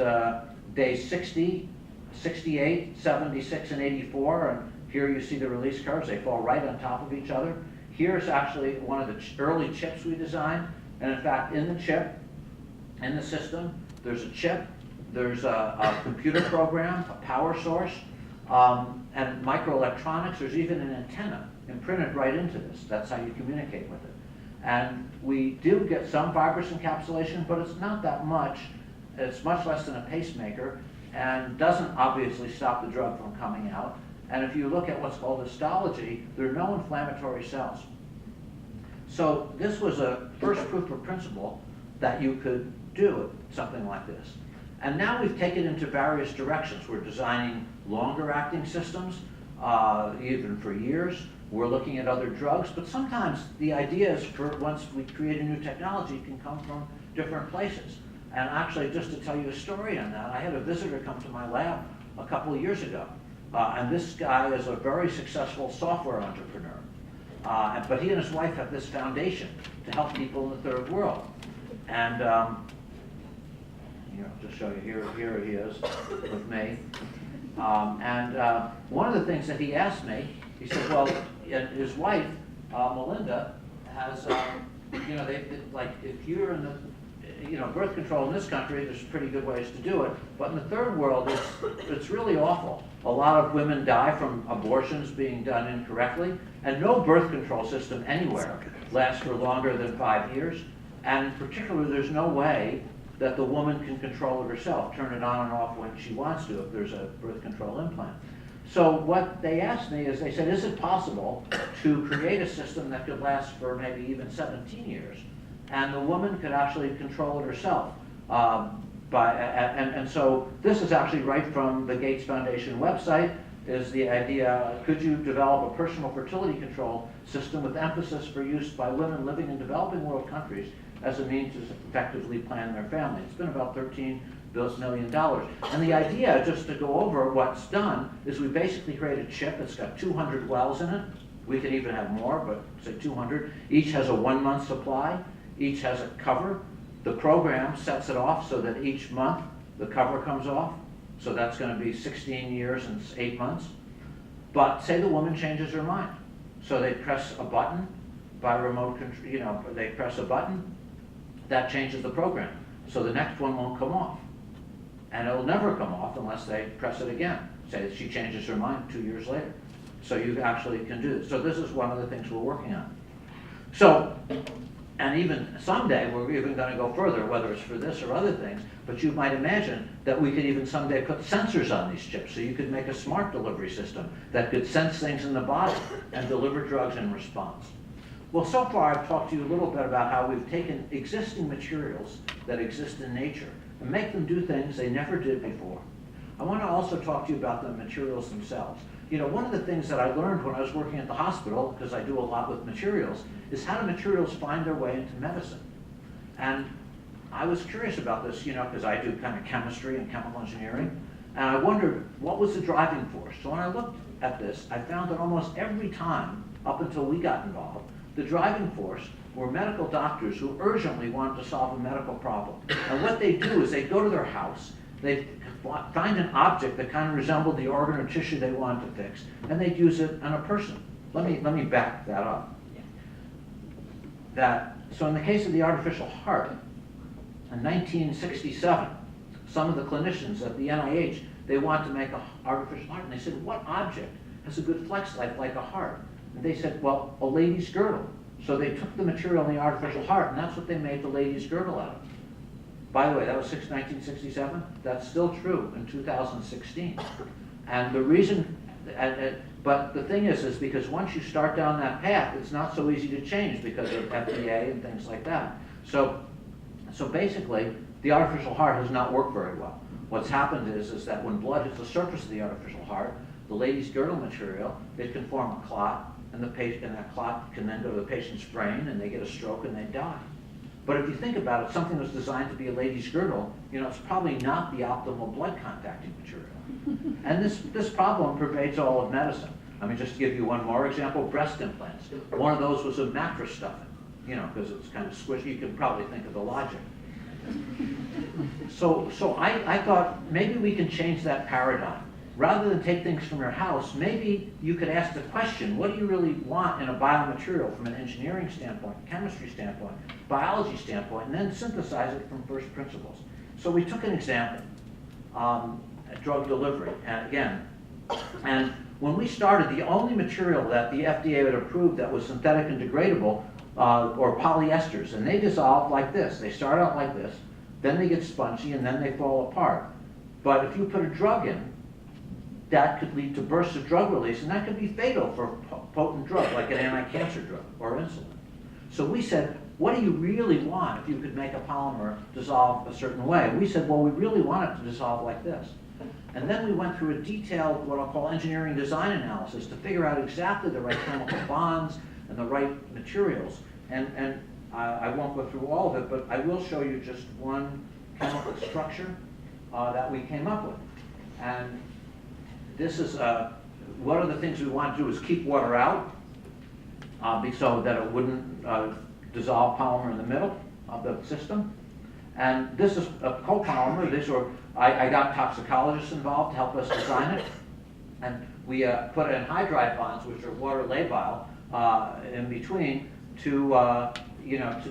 day 60, 68, 76, and 84. And here you see the release curves. They fall right on top of each other. Here's actually one of the early chips we designed. And in fact, in the chip, in the system, there's a chip, there's a computer program, a power source, and microelectronics. There's even an antenna imprinted right into this. That's how you communicate with it. And we do get some fibrous encapsulation, but it's not that much. It's much less than a pacemaker, and doesn't obviously stop the drug from coming out. And if you look at what's called histology, there are no inflammatory cells. So this was a first proof of principle that you could do something like this. And now we've taken it into various directions. We're designing longer acting systems, even for years. We're looking at other drugs, but sometimes the ideas for once we create a new technology can come from different places. And actually, just to tell you a story on that, I had a visitor come to my lab a couple of years ago. And this guy is a very successful software entrepreneur. But he and his wife have this foundation to help people in the third world. And just show you, here he is with me. One of the things that he asked me, he said, well, his wife, Melinda, has you know, like if you're in the, you know, birth control in this country, there's pretty good ways to do it. But in the third world, it's really awful. A lot of women die from abortions being done incorrectly, and no birth control system anywhere lasts for longer than 5 years. And particularly, there's no way that the woman can control it herself, turn it on and off when she wants to if there's a birth control implant. So what they asked me is, they said, is it possible to create a system that could last for maybe even 17 years? And the woman could actually control it herself. And so this is actually right from the Gates Foundation website, is the idea, could you develop a personal fertility control system with emphasis for use by women living in developing world countries as a means to effectively plan their family? It's been about $13 million. And the idea, just to go over what's done, is we basically create a chip that's got 200 wells in it. We could even have more, but say 200. Each has a 1-month supply. Each has a cover. The program sets it off so that each month the cover comes off. So that's going to be 16 years and 8 months. But say the woman changes her mind. So they press a button by remote control, you know, they press a button, that changes the program. So the next one won't come off. And it'll never come off unless they press it again. Say she changes her mind 2 years later. So you actually can do this. So this is one of the things we're working on. So, and even someday, we're even going to go further, whether it's for this or other things, but you might imagine that we could even someday put sensors on these chips, so you could make a smart delivery system that could sense things in the body and deliver drugs in response. Well, so far I've talked to you a little bit about how we've taken existing materials that exist in nature and make them do things they never did before. I want to also talk to you about the materials themselves. You know, one of the things that I learned when I was working at the hospital, because I do a lot with materials, is how do materials find their way into medicine? And I was curious about this, you know, because I do kind of chemistry and chemical engineering, and I wondered what was the driving force. So when I looked at this, I found that almost every time, up until we got involved, the driving force were medical doctors who urgently wanted to solve a medical problem. And what they do is they go to their house, they find an object that kind of resembled the organ or tissue they wanted to fix, and they'd use it on a person. Let me back that up. So in the case of the artificial heart, in 1967, some of the clinicians at the NIH, they wanted to make an artificial heart, and they said, what object has a good flex life like a heart? And they said, well, a lady's girdle. So they took the material in the artificial heart, and that's what they made the lady's girdle out of. By the way, that was 1967. That's still true in 2016. And the reason, but the thing is because once you start down that path, it's not so easy to change because of FDA and things like that. So basically, the artificial heart has not worked very well. What's happened is that when blood hits the surface of the artificial heart, the lady's girdle material, it can form a clot, and that clot can then go to the patient's brain, and they get a stroke and they die. But if you think about it, something that's designed to be a lady's girdle, you know, it's probably not the optimal blood contacting material. And this problem pervades all of medicine. I mean, just to give you one more example, breast implants. One of those was a mattress stuffing, you know, because it's kind of squishy. You can probably think of the logic. So I thought maybe we can change that paradigm. Rather than take things from your house, maybe you could ask the question, what do you really want in a biomaterial from an engineering standpoint, chemistry standpoint, biology standpoint, and then synthesize it from first principles. So we took an example, drug delivery, and when we started, the only material that the FDA had approved that was synthetic and degradable or polyesters, and they dissolve like this. They start out like this, then they get spongy, and then they fall apart. But if you put a drug in, that could lead to bursts of drug release, and that could be fatal for a potent drug, like an anti-cancer drug or insulin. So we said, what do you really want if you could make a polymer dissolve a certain way? We said, well, we really want it to dissolve like this. And then we went through a detailed, what I'll call engineering design analysis to figure out exactly the right chemical bonds and the right materials. And I won't go through all of it, but I will show you just one chemical structure that we came up with. And this is, one of the things we want to do is keep water out so that it wouldn't dissolve polymer in the middle of the system. And this is a copolymer. These were, I got toxicologists involved to help us design it. And we put in hydride bonds, which are water labile, in between to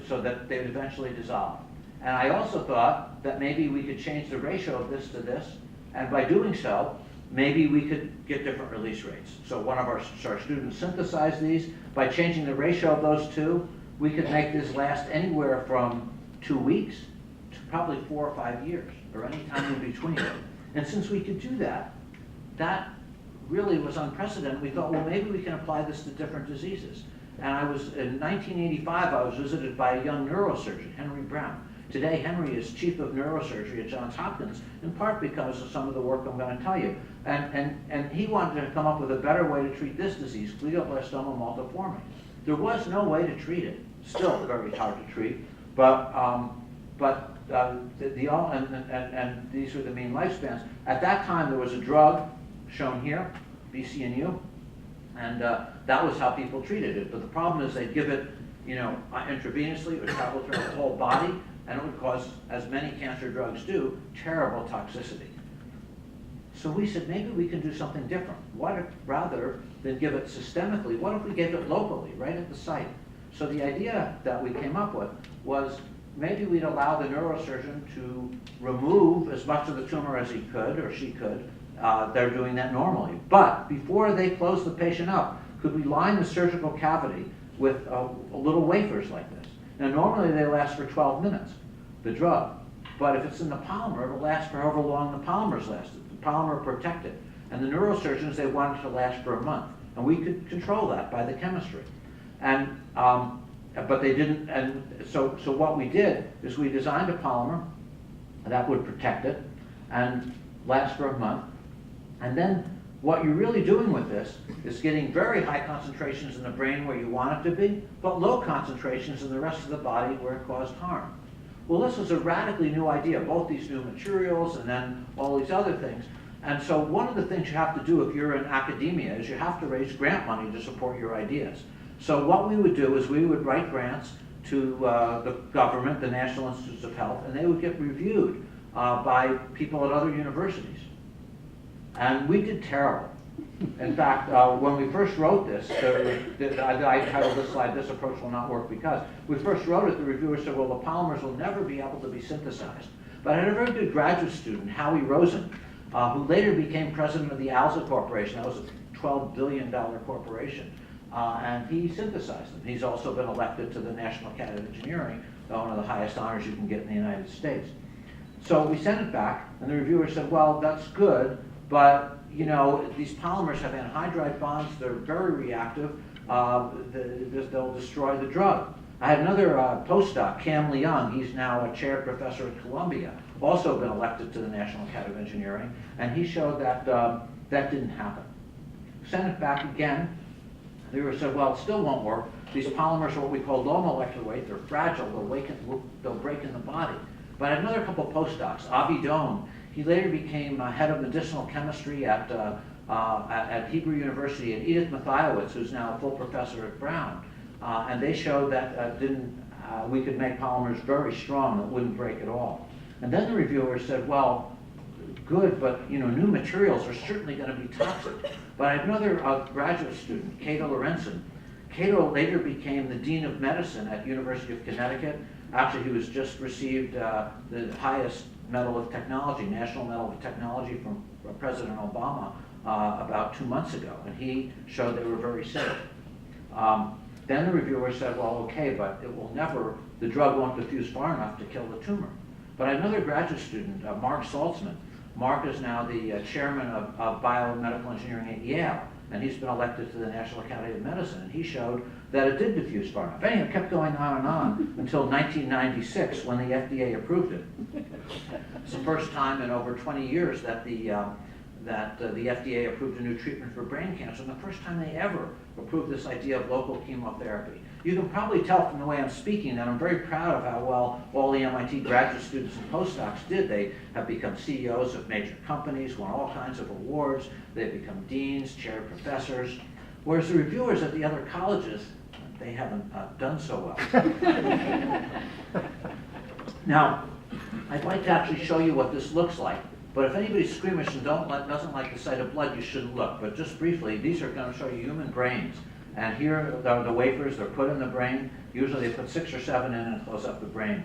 so that they would eventually dissolve. And I also thought that maybe we could change the ratio of this to this, and by doing so, maybe we could get different release rates. So one of our students synthesized these. By changing the ratio of those two, we could make this last anywhere from 2 weeks to probably 4 or 5 years, or any time in between. And since we could do that, that really was unprecedented. We thought, well, maybe we can apply this to different diseases. And in 1985, I was visited by a young neurosurgeon, Henry Brown. Today, Henry is chief of neurosurgery at Johns Hopkins, in part because of some of the work I'm going to tell you. And he wanted to come up with a better way to treat this disease, Glioblastoma multiforme. There was no way to treat it. Still very hard to treat, but these were the mean lifespans. At that time, there was a drug shown here, BCNU, and that was how people treated it. But the problem is they'd give it, intravenously, it would travel through the whole body, and it would cause, as many cancer drugs do, terrible toxicity. So we said, maybe we can do something different. What if, rather than give it systemically, what if we gave it locally, right at the site? So the idea that we came up with was maybe we'd allow the neurosurgeon to remove as much of the tumor as he could, or she could. They're doing that normally. But before they close the patient up, could we line the surgical cavity with little wafers like this? Now, normally they last for 12 minutes, the drug. But if it's in the polymer, it'll last for however long the polymer's lasted. The polymer protected. And the neurosurgeons, they wanted to last for a month. And we could control that by the chemistry. And, but they didn't, and so what we did is we designed a polymer that would protect it and last for a month. And then what you're really doing with this is getting very high concentrations in the brain where you want it to be, but low concentrations in the rest of the body where it caused harm. Well, this was a radically new idea, both these new materials and then all these other things. And so one of the things you have to do if you're in academia is you have to raise grant money to support your ideas. So what we would do is we would write grants to the government, the National Institutes of Health, and they would get reviewed by people at other universities. And we did terrible. In fact, when we first wrote this, I titled this slide, "This Approach Will Not Work," because we first wrote it, the reviewer said, well, the polymers will never be able to be synthesized. But I had a very good graduate student, Howie Rosen, who later became president of the Alza Corporation. That was a $12 billion corporation. And he synthesized them. He's also been elected to the National Academy of Engineering, one of the highest honors you can get in the United States. So we sent it back, and the reviewer said, well, that's good, but these polymers have anhydride bonds, they're very reactive, they'll destroy the drug. I had another postdoc, Cam Leung, he's now a chaired professor at Columbia, also been elected to the National Academy of Engineering, and he showed that that didn't happen. Sent it back again, the reviewer said, well, it still won't work. These polymers are what we call low molecular weight, they're fragile, they'll break in the body. But I had another couple postdocs, Avi Doan, he later became head of medicinal chemistry at Hebrew University, and Edith Mathiowicz, who's now a full professor at Brown. And they showed that we could make polymers very strong that wouldn't break at all. And then the reviewer said, well, good, but new materials are certainly going to be toxic. But I had another graduate student, Cato Lorenzen. Cato later became the Dean of Medicine at University of Connecticut. Actually, he was just received the highest Medal of Technology, National Medal of Technology from President Obama about 2 months ago, and he showed they were very safe. Then the reviewer said, well, okay, but it will never, the drug won't diffuse far enough to kill the tumor. But I had another graduate student, Mark Saltzman. Mark is now the chairman of biomedical engineering at Yale, and he's been elected to the National Academy of Medicine, and he showed that it did diffuse far enough. Anyway, it kept going on and on until 1996 when the FDA approved it. It's the first time in over 20 years that the FDA approved a new treatment for brain cancer, and the first time they ever approved this idea of local chemotherapy. You can probably tell from the way I'm speaking that I'm very proud of how well all the MIT graduate students and postdocs did. They have become CEOs of major companies, won all kinds of awards, they've become deans, chaired professors, whereas the reviewers at the other colleges, they haven't done so well. Now, I'd like to actually show you what this looks like. But if anybody's squeamish and doesn't like the sight of blood, you shouldn't look. But just briefly, these are going to show you human brains. And here, the wafers, they're put in the brain. Usually they put 6 or 7 in and close up the brain.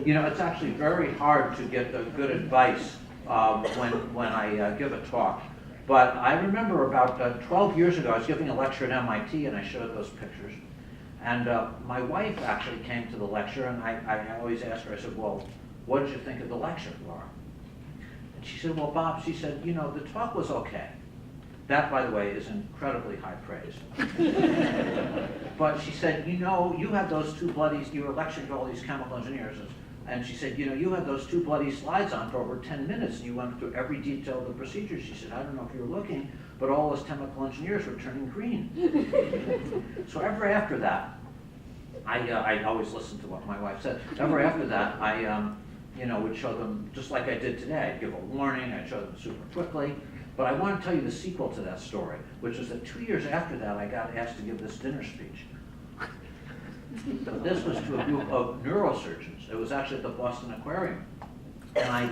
You know, it's actually very hard to get the good advice when I give a talk. But I remember about 12 years ago, I was giving a lecture at MIT, and I showed those pictures. And my wife actually came to the lecture, and I always ask her, I said, well, what did you think of the lecture, Laura? And she said, well, Bob, she said, you know, the talk was okay. That, by the way, is incredibly high praise. But she said, you know, you had those 2 bloody, you were lecturing to all these chemical engineers, and she said, you know, you had those 2 bloody slides on for over 10 minutes, and you went through every detail of the procedure. She said, I don't know if you were looking, but all those chemical engineers were turning green. So ever after that, I always listen to what my wife said. Ever after that, I you know, would show them, just like I did today. I'd give a warning, I'd show them super quickly. But I want to tell you the sequel to that story, which is that 2 years after that, I got asked to give this dinner speech. This was to a group of neurosurgeons. It was actually at the Boston Aquarium. And I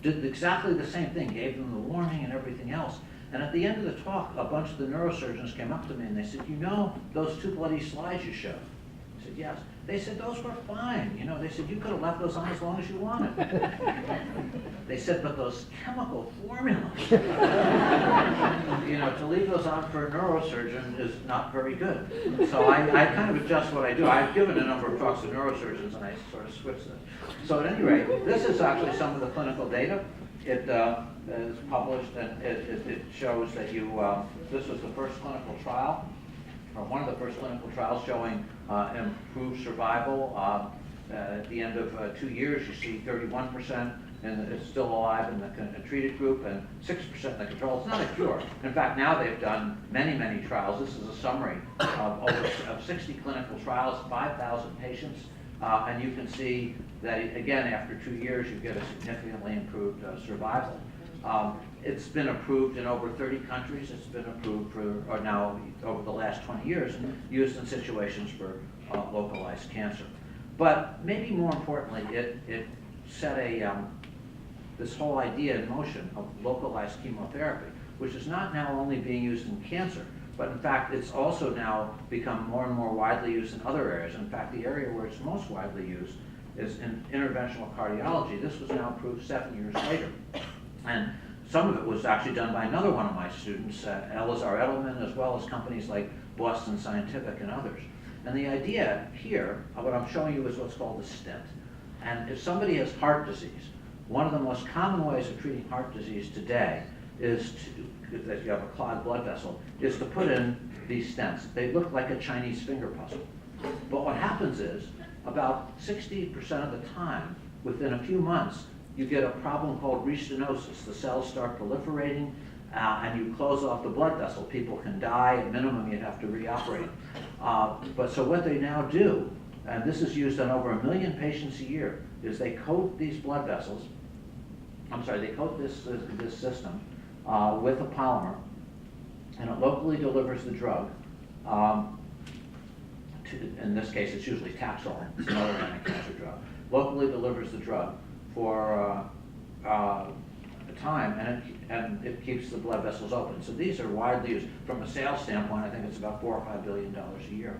did exactly the same thing, gave them the warning and everything else. And at the end of the talk, a bunch of the neurosurgeons came up to me and they said, you know, those 2 bloody slides you showed? I said, yes. They said, those were fine. You know, they said, you could have left those on as long as you wanted. They said, but those chemical formulas, you know, to leave those on for a neurosurgeon is not very good. So I kind of adjust what I do. I've given a number of talks to neurosurgeons and I sort of switch them. So at any rate, this is actually some of the clinical data. It is published and it shows that you, this was the first clinical trial, or one of the first clinical trials showing improved survival. At the end of 2 years, you see 31% and it's still alive in the treated group and 6% in the control. It's not a cure. In fact, now they've done many, many trials. This is a summary of 60 clinical trials, 5,000 patients. And you can see that, again, after 2 years, you get a significantly improved survival. It's been approved in over 30 countries. It's been approved or now over the last 20 years, used in situations for localized cancer. But maybe more importantly, it set this whole idea in motion of localized chemotherapy, which is not now only being used in cancer, but in fact, it's also now become more and more widely used in other areas. In fact, the area where it's most widely used is in interventional cardiology. This was now approved 7 years later. And some of it was actually done by another one of my students, Elazar Edelman, as well as companies like Boston Scientific and others. And the idea here, what I'm showing you is what's called a stent. And if somebody has heart disease, one of the most common ways of treating heart disease today is if you have a clogged blood vessel, is to put in these stents. They look like a Chinese finger puzzle. But what happens is, about 60% of the time, within a few months, you get a problem called restenosis. The cells start proliferating, and you close off the blood vessel. People can die. At minimum, you have to reoperate. So what they now do, and this is used on over 1 million patients a year, is they coat these blood vessels, they coat this system with a polymer, and it locally delivers the drug. In this case, it's usually Taxol. It's another anti-cancer drug. Locally delivers the drug for a time, and it keeps the blood vessels open. So these are widely used. From a sales standpoint, I think it's about $4 or $5 billion a year.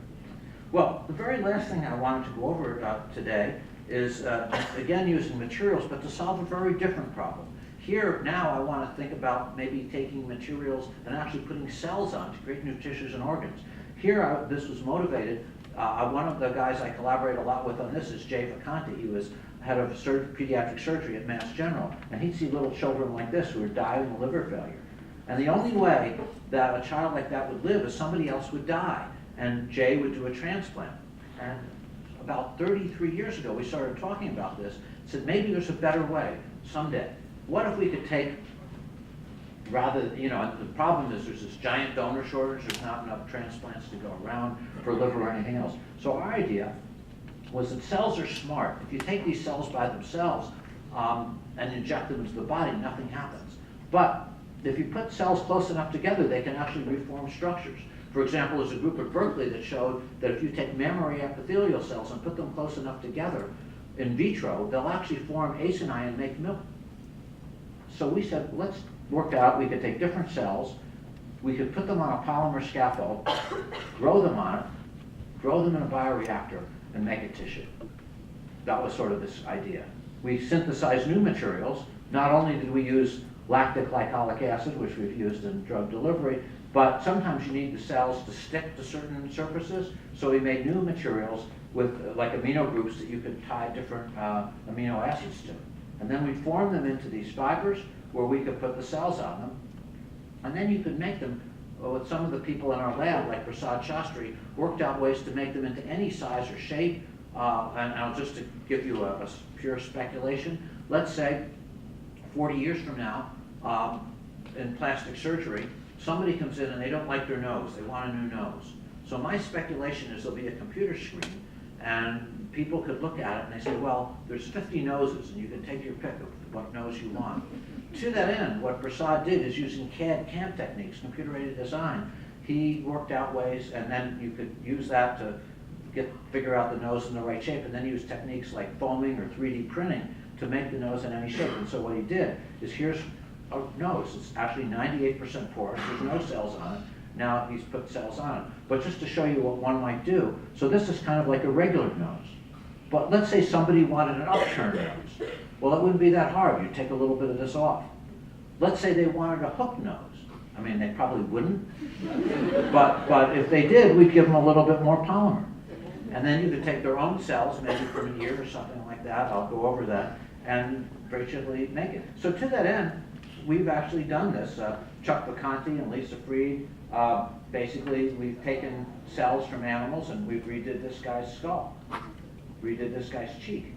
Well, the very last thing I wanted to go over today is, again, using materials, but to solve a very different problem. Here, now, I want to think about maybe taking materials and actually putting cells on to create new tissues and organs. Here, this was motivated. One of the guys I collaborate a lot with on this is Jay Vacanti. He was head of pediatric surgery at Mass General, and he'd see little children like this who were dying of liver failure. And the only way that a child like that would live is somebody else would die, and Jay would do a transplant. And about 33 years ago, we started talking about this, said maybe there's a better way someday. What if we could take, the problem is there's this giant donor shortage, there's not enough transplants to go around for liver or anything else. So our idea was that cells are smart. If you take these cells by themselves and inject them into the body, nothing happens. But if you put cells close enough together, they can actually reform structures. For example, there's a group at Berkeley that showed that if you take mammary epithelial cells and put them close enough together in vitro, they'll actually form acini and make milk. So we said, let's work out, we could take different cells, we could put them on a polymer scaffold, grow them on it, grow them in a bioreactor, and make a tissue. That was sort of this idea. We synthesized new materials. Not only did we use lactic glycolic acid, which we've used in drug delivery, but sometimes you need the cells to stick to certain surfaces, so we made new materials with like amino groups that you could tie different amino acids to. And then we formed them into these fibers where we could put the cells on them. And then you could make them, with some of the people in our lab, like Prasad Shastri, worked out ways to make them into any size or shape. And I'll just to give you a pure speculation, let's say 40 years from now, in plastic surgery, somebody comes in and they don't like their nose, they want a new nose. So my speculation is there'll be a computer screen and people could look at it and they say, well, there's 50 noses and you can take your pick of what nose you want. To that end, what Prasad did is using CAD/CAM techniques, computer-aided design, he worked out ways, and then you could use that to figure out the nose in the right shape, and then use techniques like foaming or 3D printing to make the nose in any shape. And so what he did is, here's a nose. It's actually 98% porous. There's no cells on it. Now he's put cells on it. But just to show you what one might do, so this is kind of like a regular nose. But let's say somebody wanted an upturned nose. Well, it wouldn't be that hard. You'd take a little bit of this off. Let's say they wanted a hook nose. I mean, they probably wouldn't. But if they did, we'd give them a little bit more polymer. And then you could take their own cells, maybe from a year or something like that, I'll go over that, and graciously make it. So to that end, we've actually done this. Chuck Vacanti and Lisa Freed, basically we've taken cells from animals and we've redid this guy's skull, redid this guy's cheek.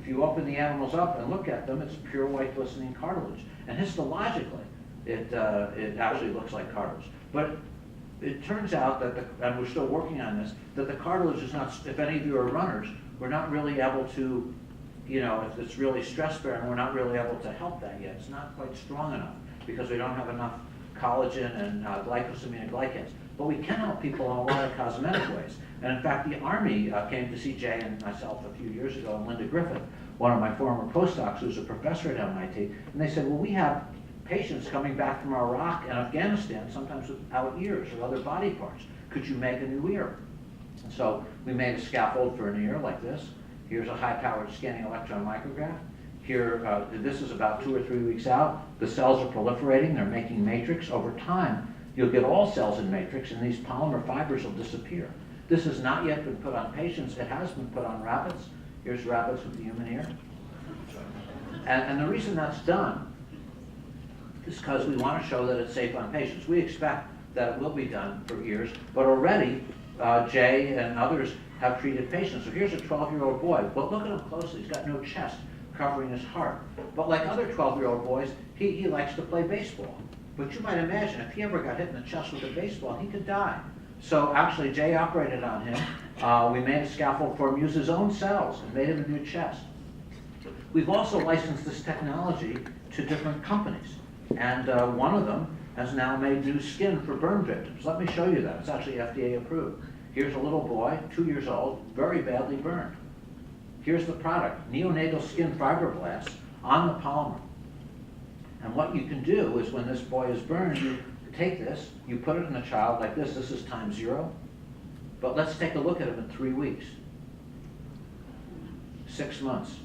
If you open the animals up and look at them, it's pure white glistening cartilage. And histologically, it actually looks like cartilage. But it turns out that, and we're still working on this, that the cartilage is not, if any of you are runners, we're not really able to, you know, if it's really stress-bearing, we're not really able to help that yet. It's not quite strong enough because we don't have enough collagen and glycosaminoglycans. But we can help people in a lot of cosmetic ways. And in fact, the Army came to see Jay and myself a few years ago, and Linda Griffith, one of my former postdocs who's a professor at MIT, and they said, well, we have patients coming back from Iraq and Afghanistan, sometimes without ears or other body parts. Could you make a new ear? And so we made a scaffold for an ear like this. Here's a high-powered scanning electron micrograph. Here, this is about 2 or 3 weeks out. The cells are proliferating. They're making matrix. Over time, you'll get all cells in matrix, and these polymer fibers will disappear. This has not yet been put on patients. It has been put on rabbits. Here's rabbits with the human ear. And the reason that's done is because we want to show that it's safe on patients. We expect that it will be done for ears, but already Jay and others have treated patients. So here's a 12-year-old boy. But look at him closely. He's got no chest covering his heart. But like other 12-year-old boys, he likes to play baseball. But you might imagine if he ever got hit in the chest with a baseball, he could die. So actually, Jay operated on him. We made a scaffold for him, used his own cells, and made him a new chest. We've also licensed this technology to different companies. And one of them has now made new skin for burn victims. Let me show you that. It's actually FDA approved. Here's a little boy, 2 years old, very badly burned. Here's the product, neonatal skin fibroblasts on the polymer. And what you can do is when this boy is burned, you take this, you put it in a child like this. This is time 0. But let's take a look at him in 3 weeks, 6 months.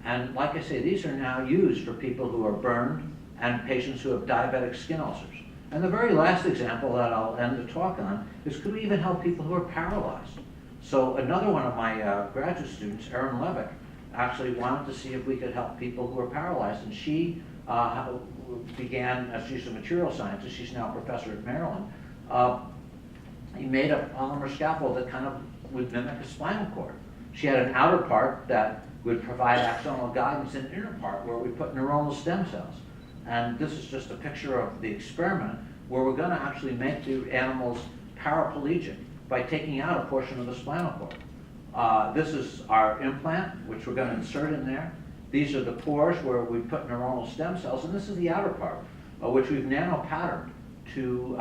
And like I say, these are now used for people who are burned and patients who have diabetic skin ulcers. And the very last example that I'll end the talk on is, could we even help people who are paralyzed? So another one of my graduate students, Erin Levick, actually wanted to see if we could help people who are paralyzed. And she began, she's a material scientist, she's now a professor at Maryland. He made a polymer scaffold that kind of would mimic a spinal cord. She had an outer part that would provide axonal guidance, and an inner part where we put neuronal stem cells. And this is just a picture of the experiment where we're going to actually make the animals paraplegic by taking out a portion of the spinal cord. This is our implant, which we're going to insert in there. These are the pores where we put neuronal stem cells, and this is the outer part, which we've nano-patterned to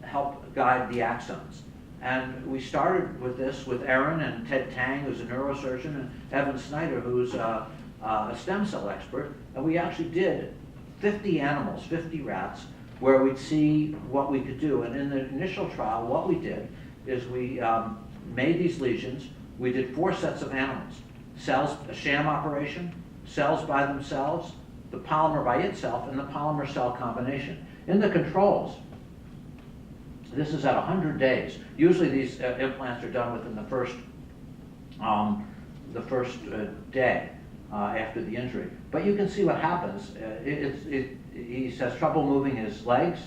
help guide the axons. And we started with this with Erin and Ted Tang, who's a neurosurgeon, and Evan Snyder, who's a stem cell expert. And we actually did 50 animals, 50 rats, where we'd see what we could do. And in the initial trial, what we did is we made these lesions. We did 4 sets of animals. Cells, a sham operation, cells by themselves, the polymer by itself, and the polymer cell combination. In the controls, this is at 100 days. Usually these implants are done within the first day after the injury. But you can see what happens. He has trouble moving his legs,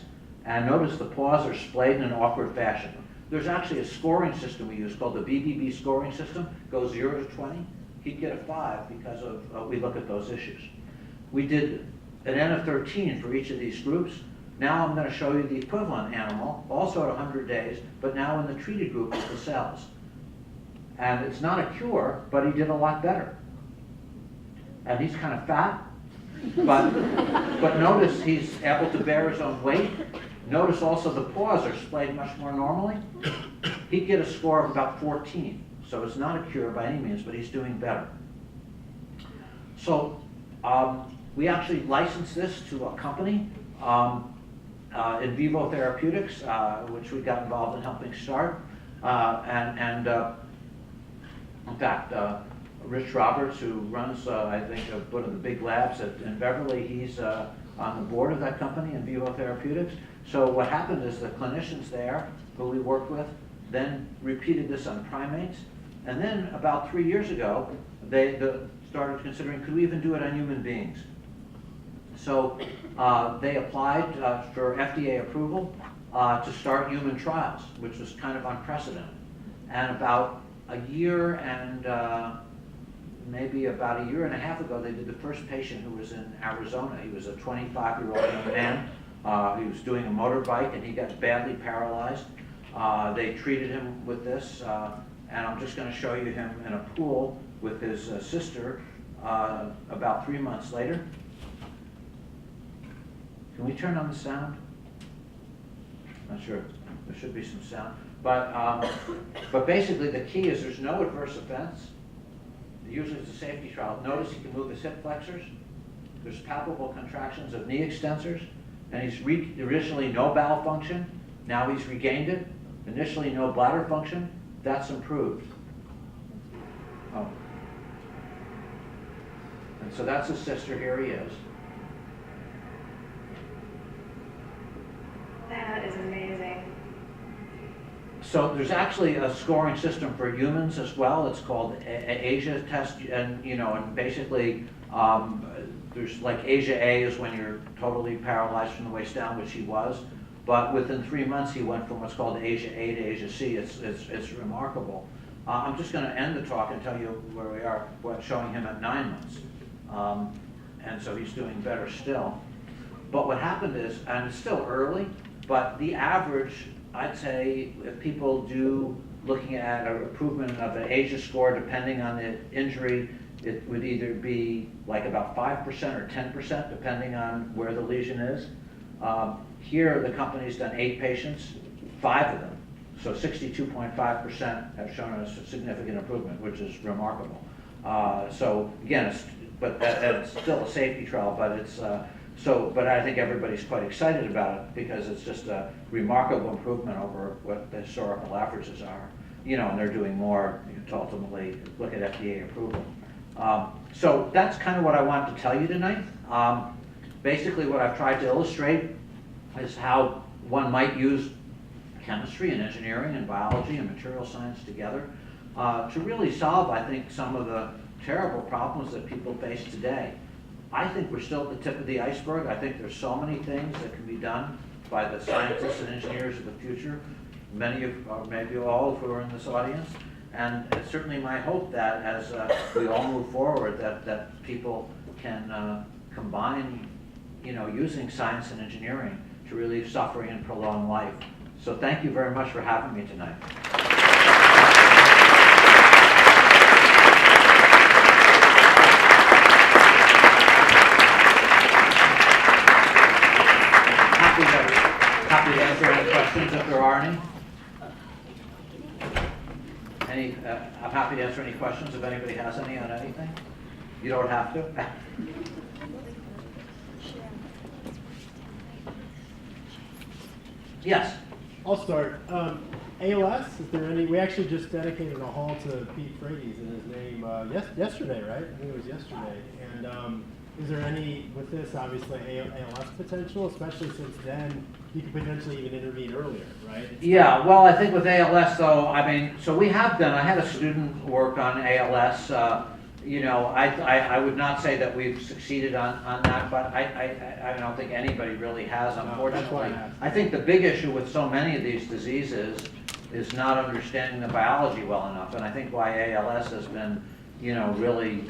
and notice the paws are splayed in an awkward fashion. There's actually a scoring system we use called the BBB scoring system. Goes 0 to 20. He'd get a 5 because of we look at those issues. We did an N of 13 for each of these groups. Now I'm going to show you the equivalent animal, also at 100 days, but now in the treated group with the cells. And it's not a cure, but he did a lot better. And he's kind of fat, but notice he's able to bear his own weight. Notice also the paws are splayed much more normally. He'd get a score of about 14. So it's not a cure by any means, but he's doing better. So we actually licensed this to a company, in vivo therapeutics, which we got involved in helping start. In fact, Rich Roberts, who runs, I think, one of the big labs in Beverly, he's on the board of that company, in vivo therapeutics. So what happened is the clinicians there, who we worked with, then repeated this on primates. And then about 3 years ago, they started considering, could we even do it on human beings? So they applied for FDA approval to start human trials, which was kind of unprecedented. And about a year and maybe about a year and a half ago, they did the first patient who was in Arizona. He was a 25-year-old young man. He was doing a motorbike and he got badly paralyzed. They treated him with this, and I'm just going to show you him in a pool with his sister about 3 months later. Can we turn on the sound? Not sure. There should be some sound. But basically the key is there's no adverse events. Usually it's a safety trial. Notice he can move his hip flexors. There's palpable contractions of knee extensors. And he's initially no bowel function. Now he's regained it. Initially no bladder function. That's improved. Oh. And so that's his sister. Here he is. That is amazing. So there's actually a scoring system for humans as well. It's called Asia test, and and basically there's like Asia A is when you're totally paralyzed from the waist down, which he was. But within 3 months, he went from what's called Asia A to Asia C. It's remarkable. I'm just going to end the talk and tell you where we are, showing him at 9 months. And so he's doing better still. But what happened is, and it's still early, but the average, I'd say, if people do looking at an improvement of an Asia score, depending on the injury, it would either be like about 5% or 10%, depending on where the lesion is. Here, the company's done 8 patients, 5 of them, so 62.5% have shown a significant improvement, which is remarkable. So again, it's still a safety trial, but it's but I think everybody's quite excited about it because it's just a remarkable improvement over what the historical averages are. And they're doing more to ultimately look at FDA approval. So that's kind of what I wanted to tell you tonight. Basically, what I've tried to illustrate is how one might use chemistry and engineering and biology and material science together to really solve, I think, some of the terrible problems that people face today. I think we're still at the tip of the iceberg. I think there's so many things that can be done by the scientists and engineers of the future, many of, or maybe all who are in this audience. And it's certainly my hope that as we all move forward, that people can combine, using science and engineering to relieve suffering and prolong life. So thank you very much for having me tonight. Happy to answer any questions if there are any. I'm happy to answer any questions if anybody has any on anything. You don't have to. Yes. I'll start. ALS, is there any, we actually just dedicated a hall to Pete Frates in his name yesterday, right? I think it was yesterday. And is there any, with this obviously ALS potential, especially since then you could potentially even intervene earlier, right? Yeah, well, I think with ALS though, I mean, so we have done, I had a student work on ALS. You know, I would not say that we've succeeded on that, but I don't think anybody really has, unfortunately. I think the big issue with so many of these diseases is not understanding the biology well enough, and I think why ALS has been, you know, really,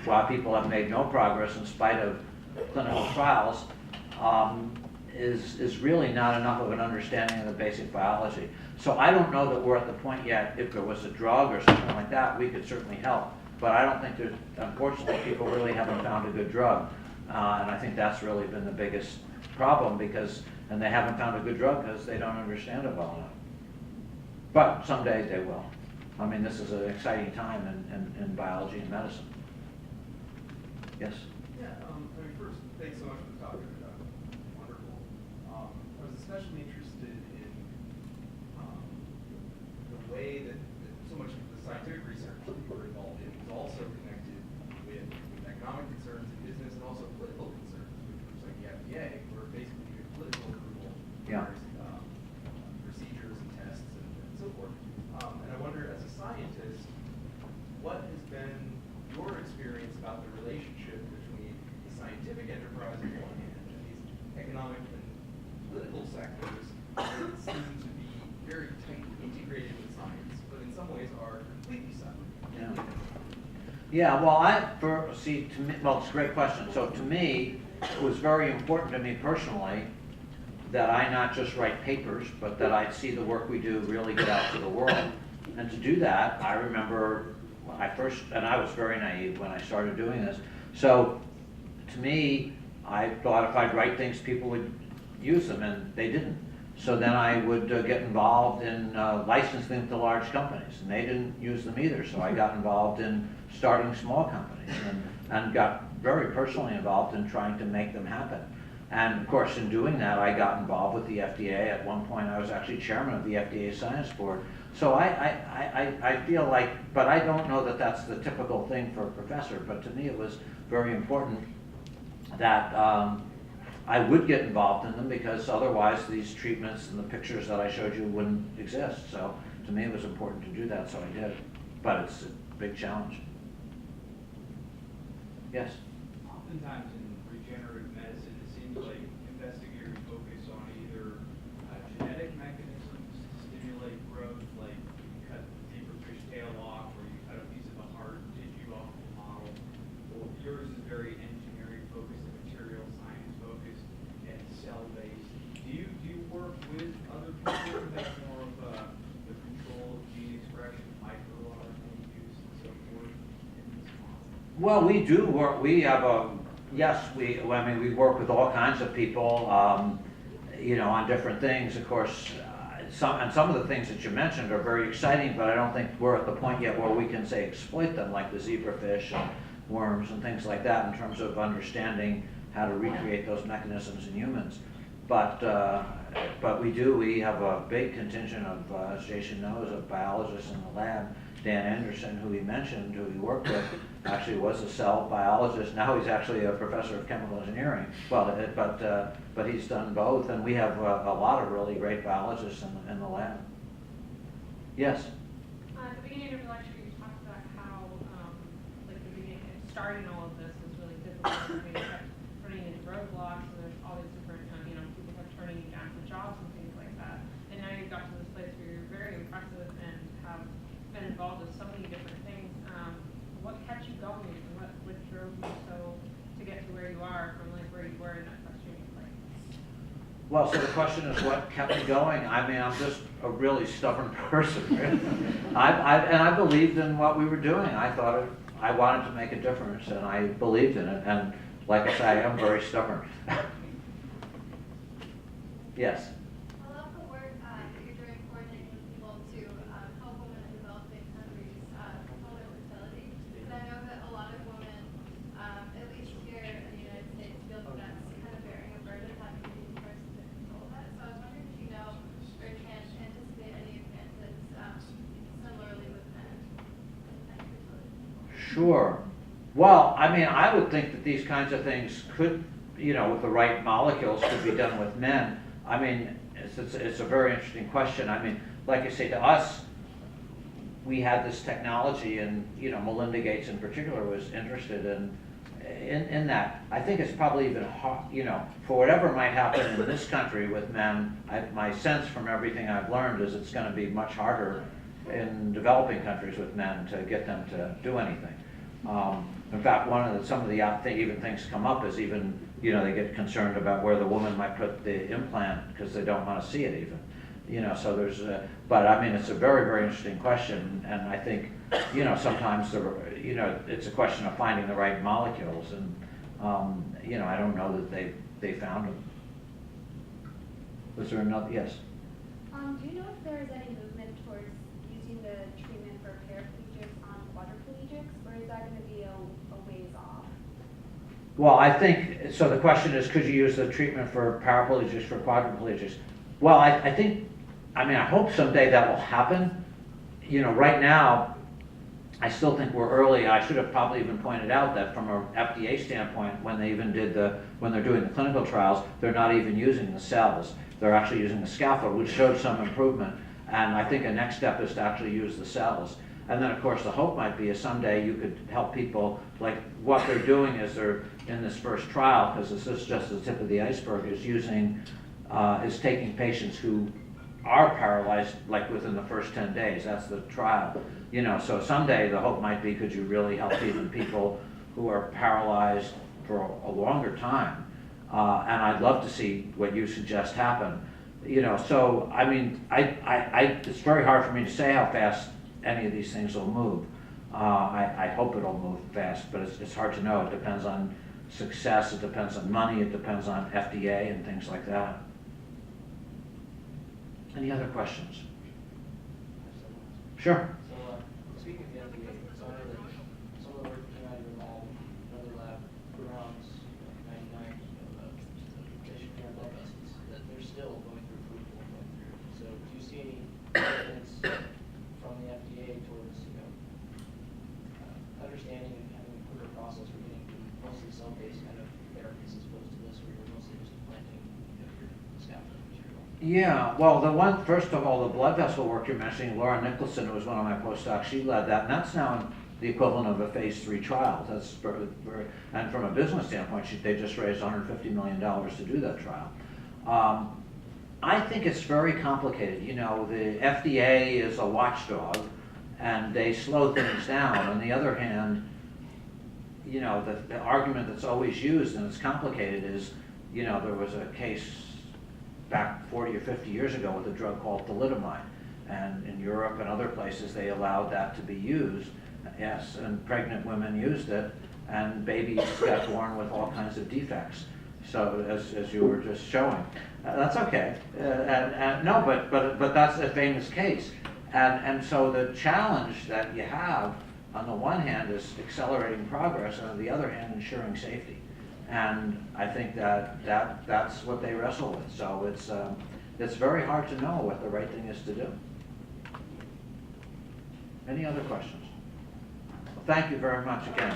why people have made no progress in spite of clinical trials, is really not enough of an understanding of the basic biology. So I don't know that we're at the point yet, if there was a drug or something like that, we could certainly help. But I don't think there's, unfortunately, people really haven't found a good drug. And I think that's really been the biggest problem because, and they haven't found a good drug because they don't understand it well enough. But someday they will. I mean, this is an exciting time in biology and medicine. Yes? Yeah, I mean, first, thanks so much for the talk. Wonderful. I was especially interested in the way that so much of the scientific research that you were involved in is also connected with economic concerns and business and also political concerns, with groups like the FDA, where basically you get political approval Yeah. for procedures and tests and so forth. And I wonder, as a scientist, what has been your experience about the relationship between the scientific enterprise on one hand and these economic and political sectors that seem to be very tightly integrated with science, but in some ways are completely separate? Yeah. Yeah, well, to me, well, it's a great question. So to me, it was very important to me personally that I not just write papers, but that I'd see the work we do really get out to the world. And to do that, I remember when I first, and I was very naive when I started doing this. So to me, I thought if I'd write things, people would use them, and they didn't. So then I would get involved in licensing them to large companies, and they didn't use them either. So I got involved in starting small companies and got very personally involved in trying to make them happen. And of course, in doing that, I got involved with the FDA. At one point, I was actually chairman of the FDA Science Board. So I feel like, but I don't know that that's the typical thing for a professor, but to me it was very important that I would get involved in them because otherwise these treatments and the pictures that I showed you wouldn't exist. So to me it was important to do that, so I did. But it's a big challenge. Yes? Oftentimes in regenerative medicine, it seems like investigators focus on either genetic mechanisms to stimulate growth, like you cut the zebra fish tail off, or you cut a piece of the heart tissue off the model. Or yours is very engineering focused, and material science focused, and cell-based. Do you work with other people that's more of the control of gene expression, microRNA use, and so forth in this model? Well, we do work. We have a yes. We work with all kinds of people, you know, on different things. Of course, some of the things that you mentioned are very exciting, but I don't think we're at the point yet where we can say exploit them, like the zebrafish and worms and things like that, in terms of understanding how to recreate those mechanisms in humans. But we do. We have a big contingent of, as Jason knows, of biologists in the lab. Dan Anderson, who he mentioned, who he worked with, actually was a cell biologist. Now he's actually a professor of chemical engineering. Well, but he's done both, and we have a lot of really great biologists in the lab. Yes? At the beginning of your lecture, you talked about how, like the beginning, starting all of this was really difficult. You kept running into roadblocks, and there's all these different, people kept turning you down for jobs and things like that. And now you've got to this place where you're very impressive and have been involved with so many different things. What kept you going, and what drove you to get to where you are from like where you were in that frustrating place? Well, so the question is what kept me going? I mean, I'm just a really stubborn person. And I believed in what we were doing. I thought I wanted to make a difference, and I believed in it. And like I say, I'm very stubborn. Yes? I love the work that you're doing coordinating with people to help women in developing countries promote fertility. But I know that a lot of women, at least here in the United States, feel that that's kind of bearing a burden, having to be the person to control that. So I was wondering if you know Sure. Well, I mean, I would think that these kinds of things could, with the right molecules, could be done with men. I mean, it's a very interesting question. I mean, like I say, to us, we had this technology, and Melinda Gates in particular was interested in that. I think it's probably even hard, for whatever might happen in this country with men. My sense from everything I've learned is it's going to be much harder in developing countries with men to get them to do anything. In fact, some of the even things come up is even, they get concerned about where the woman might put the implant because they don't want to see it even. So there's, but I mean, it's a very, very interesting question, and I think, sometimes it's a question of finding the right molecules, and I don't know that they found them. Was there another? Yes. Do you know if there is any movement towards using the treatment for paraplegics on quadriplegics, or is that going to be a ways off? Well, I think, so the question is, could you use the treatment for paraplegics for quadriplegics? Well, I think, I hope someday that will happen. Right now, I still think we're early. I should have probably even pointed out that from a FDA standpoint, when they're doing the clinical trials, they're not even using the cells. They're actually using the scaffold, which showed some improvement. And I think a next step is to actually use the cells. And then, of course, the hope might be is someday you could help people, like what they're doing is they're in this first trial, because this is just the tip of the iceberg, is taking patients who are paralyzed like within the first 10 days. That's the trial. So someday the hope might be, could you really help even people who are paralyzed for a longer time? And I'd love to see what you suggest happen. So I mean, it's very hard for me to say how fast any of these things will move. I hope it'll move fast, but it's hard to know. It depends on success, it depends on money, it depends on FDA and things like that. Any other questions? Sure. So, speaking of the FDA, so I know that some of the work that came out of your lab, another lab, around 99, patient care blood vessels, that they're still going through approval and going through. So, do you see any evidence from the FDA towards, understanding and having a quicker process for getting mostly cell-based kind of therapies as opposed to this, where you're mostly just implanting your scaffolding material? Yeah, well, first of all, the blood vessel work you're mentioning, Laura Nicholson, who was one of my postdocs, she led that, and that's now the equivalent of a phase 3 trial. That's and from a business standpoint, they just raised $150 million to do that trial. I think it's very complicated. The FDA is a watchdog, and they slow things down. On the other hand, the argument that's always used, and it's complicated, is, there was a case back 40 or 50 years ago with a drug called thalidomide. And in Europe and other places, they allowed that to be used. Yes, and pregnant women used it, and babies got born with all kinds of defects. So as you were just showing, that's okay. No, but that's a famous case. And so the challenge that you have, on the one hand, is accelerating progress, and on the other hand, ensuring safety. And I think that's what they wrestle with. So it's very hard to know what the right thing is to do. Any other questions? Well, thank you very much again.